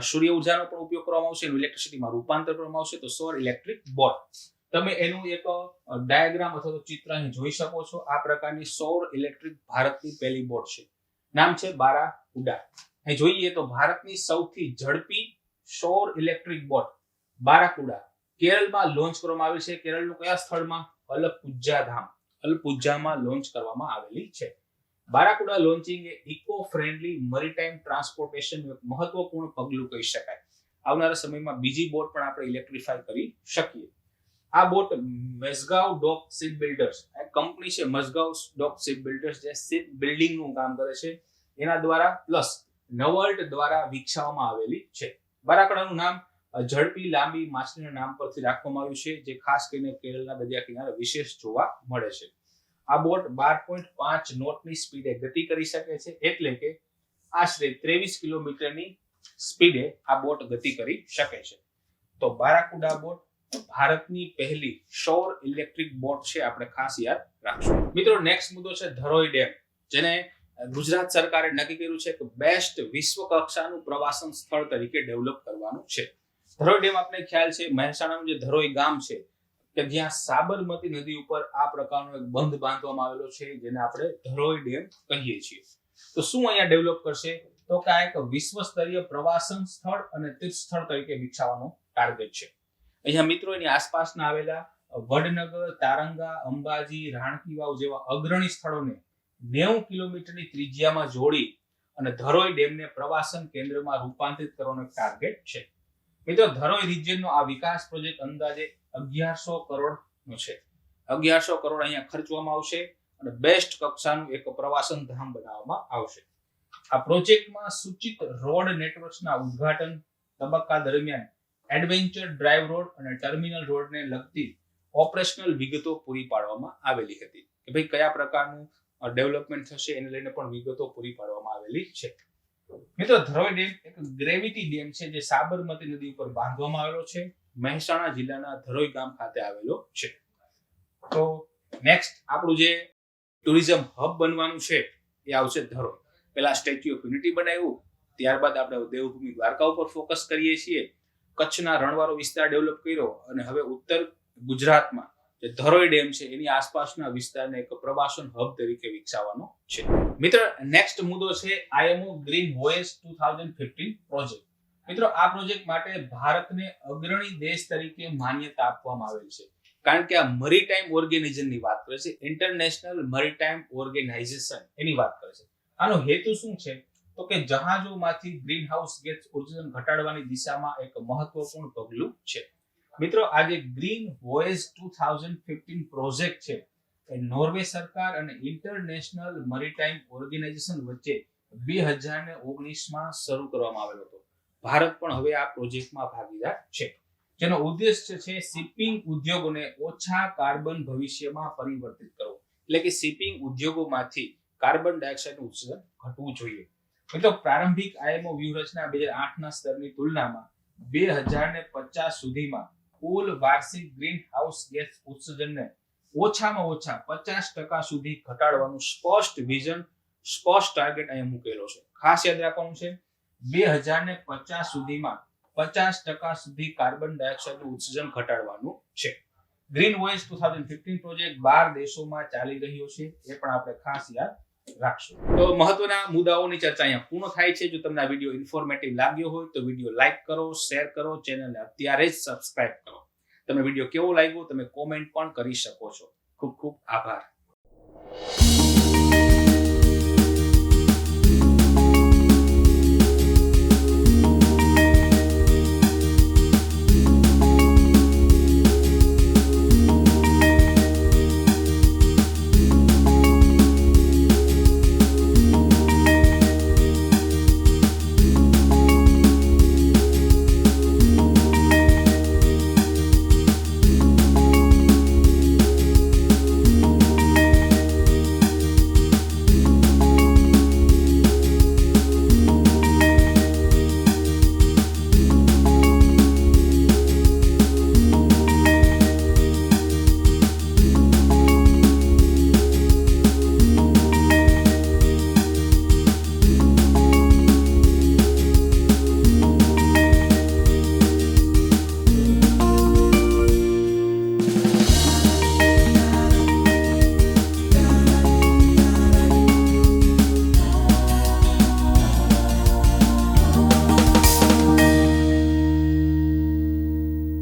[SPEAKER 1] સૂર્ય ઉર્જાનો પણ ઉપયોગ કરવામાં આવશે, ઇલેક્ટ્રિસિટીમાં રૂપાંતર કરવામાં આવશે. તો સૌર ઇલેક્ટ્રિક બોટ, તમે એનું એક ડાયાગ્રામ અથવા તો ચિત્ર અહીં જોઈ શકો છો. આ પ્રકારની સૌર ઇલેક્ટ્રિક ભારતની પહેલી બોટ છે, નામ છે બારાકુડા. અહીં જોઈએ તો ભારતની સૌથી ઝડપી સૌર ઇલેક્ટ્રિક બોટ બારાકુડા કેરળમાં લોન્ચ કરવામાં આવી છે. કેરળનું કયા સ્થળમાં? અલપુઝા ધામ, અલપુઝામાં લોન્ચ કરવામાં આવેલી છે. બારાકુડા લોન્ચિંગ એ ઇકો ફ્રેન્ડલી મેરીટાઈમ ટ્રાન્સપોર્ટેશનનું એક મહત્વપૂર્ણ પગલું કહી શકાય. આવનારા સમયમાં બીજી બોટ પણ આપણે ઇલેક્ટ્રિફાઈ કરી શકીએ. આ બોટ મઝગાવ ડોક શિપ બિલ્ડર્સ, એક કંપની છે મઝગાવ ડોક શિપ બિલ્ડર્સ જે શિપ બિલ્ડિંગનું કામ કરે છે, એના દ્વારા પ્લસ નવર્લ્ડ દ્વારા વિકસાવવામાં આવેલી છે. બારાકુડાનું નામ ઝડપી લાંબી માછલીના નામ પરથી રાખવામાં આવ્યું છે, જે ખાસ કરીને કેરળના દરિયા કિનારે વિશેષ જોવા મળે છે. આ બોટ 12.5 નોટની સ્પીડે ગતિ કરી શકે છે, એટલે કે આશરે 23 કિલોમીટરની સ્પીડે આ બોટ ગતિ કરી શકે છે. તો બારાકુડા બોટ ભારતની પહેલી સૌર ઇલેક્ટ્રિક બોટ છે, આપણે ખાસ યાદ રાખશું. મિત્રો નેક્સ્ટ મુદ્દો છે ધરોઈ ડેમ, જેને ગુજરાત સરકારે નક્કી કર્યું છે કે બેસ્ટ વિશ્વ કક્ષાનું પ્રવાસન સ્થળ તરીકે ડેવલપ કરવાનું છે. ધરોઈ ડેમ આપણે ખ્યાલ છે મહેસાણાનું જે ધરોઈ ગામ છે કે જ્યાં સાબરમતી નદી ઉપર આ પ્રકારનો એક બંધ બાંધવામાં આવેલો છે, જેને આપણે ધરોઈ ડેમ કહીએ છીએ. તો શું અહીંયા ડેવલપ કરશે? તો કે આ એક વિશ્વ સ્તરીય પ્રવાસન સ્થળ અને તીર્થ સ્થળ તરીકે વિકસાવવાનો ટાર્ગેટ છે. અહીંયા મિત્રો એની આસપાસના આવેલા વડનગર, તારંગા, અંબાજી, રાણકી વાવ જેવા અગ્રણી સ્થળોને 90 કિલોમીટરની ત્રિજ્યામાં જોડી અને ધરોઈ ડેમને પ્રવાસન કેન્દ્રમાં રૂપાંતરિત કરવાનો ટાર્ગેટ છે. મિત્રો ધરોઈ રિજિયનનો આ વિકાસ પ્રોજેક્ટ અંદાજે 1100 કરોડનો છે. 1100 કરોડ અહીંયા ખર્ચવામાં આવશે અને બેસ્ટ કક્ષાનું એક પ્રવાસન ધામ બનાવવામાં આવશે. આ પ્રોજેક્ટમાં સૂચિત રોડ નેટવર્ક્સના ઉદ્ઘાટન તબક્કા દરમિયાન એડવેન્ચર ડ્રાઈવ રોડ અને ટર્મિનલ રોડને લગતી ઓપરેશનલ વિગતો પૂરી પાડવામાં આવેલી હતી કે ભાઈ કયા પ્રકારનું ડેવલપમેન્ટ થશે એને લઈને પણ વિગતો પૂરી પાડવામાં આવેલી છે. મિત્રો ધરોઈ ડેમ એક ગ્રેવિટી ડેમ છે જે સાબરમતી નદી ઉપર બાંધવામાં આવેલો છે. મહેસાણા જિલ્લાના ધરોઈ ગામ ખાતે આવેલો છે. તો નેક્સ્ટ આપણું જે ટુરિઝમ હબ બનવાનું છે એ આવશે ધરોઈ. પહેલા સ્ટેચ્યુ ઓફ યુનિટી બનાવ્યું, ત્યારબાદ આપણે દેવભૂમિ દ્વારકા ઉપર ફોકસ કરીએ છીએ, કચ્છના રણવાળો વિસ્તાર ડેવલપ કર્યો અને હવે ઉત્તર ગુજરાતમાં જે ધરોઈ ડેમ છે એની આસપાસના વિસ્તારને એક પ્રવાસન હબ તરીકે વિકસાવવાનો છે. મિત્ર, નેક્સ્ટ મુદ્દો છે આઈએમઓ ગ્રીન વોયેજ 2015 પ્રોજેક્ટ. મિત્રો, આ પ્રોજેક્ટ માટે ભારતને અગ્રણી દેશ તરીકે માન્યતા આપવામાં આવેલ છે, કારણ કે આ મરીટાઈમ ઓર્ગેનિઝમની વાત કરે છે, ઇન્ટરનેશનલ મરીટાઈમ ઓર્ગેનાઇઝેશન એની વાત કરે છે. આનો હેતુ શું છે? તો કે જહાજોમાંથી ગ્રીનહાઉસ ગેસ ઉત્સર્જન ઘટાડવાની દિશામાં એક મહત્વપૂર્ણ પગલું છે. મિત્રો, આ જે ગ્રીન વોયેજ 2015 પ્રોજેક્ટ છે એ નોર્વે સરકાર અને ઇન્ટરનેશનલ મરીટાઈમ ઓર્ગેનાઇઝેશન વચ્ચે 2019માં શરૂ કરવામાં આવેલો હતો. ભારત પણ હવે આ પ્રોજેક્ટમાં ભાગીદાર છે, જેનો ઉદ્દેશ્ય છે શિપિંગ ઉદ્યોગોને ઓછા કાર્બન ભવિષ્યમાં પરિવર્તિત કરવો. એટલે કે શિપિંગ ઉદ્યોગોમાંથી કાર્બન ડાયોક્સાઇડનું ઉત્સર્જન ઘટવું જોઈએ. મિત્રો, પ્રારંભિક આઈએમઓ વ્યૂહરચના 2008ના સ્તરની તુલનામાં 2050 સુધીમાં કુલ વાર્ષિક ગ્રીન હાઉસ ગેસ ઉત્સર્જનને ઓછામાં ઓછા 50% સુધી ઘટાડવાનું સ્પષ્ટ વિઝન, સ્પષ્ટ ટાર્ગેટ અહીંયા મૂકેલો છે. ખાસ યાદ રાખવાનું છે, 2050 સુધીમાં 50% સુધી કાર્બન ડાયોક્સાઇડનું ઉત્સર્જન ઘટાડવાનું છે. ગ્રીન વોયેજ 2015 પ્રોજેક્ટ 12 દેશોમાં ચાલી રહ્યો છે, એ પણ આપણે ખાસ યાદ રાખશું. તો મહત્વના મુદ્દાઓની ચર્ચા અહીંયા પૂર્ણ થાય છે. જો તમને આ વિડીયો ઇન્ફોર્મેટિવ લાગ્યો હોય તો વિડીયો લાઈક કરો, શેર કરો, ચેનલને અત્યારે જ સબસ્ક્રાઇબ કરો. તમને વિડીયો કેવો લાગ્યો તમે કોમેન્ટ પણ કરી શકો છો. ખૂબ ખૂબ આભાર.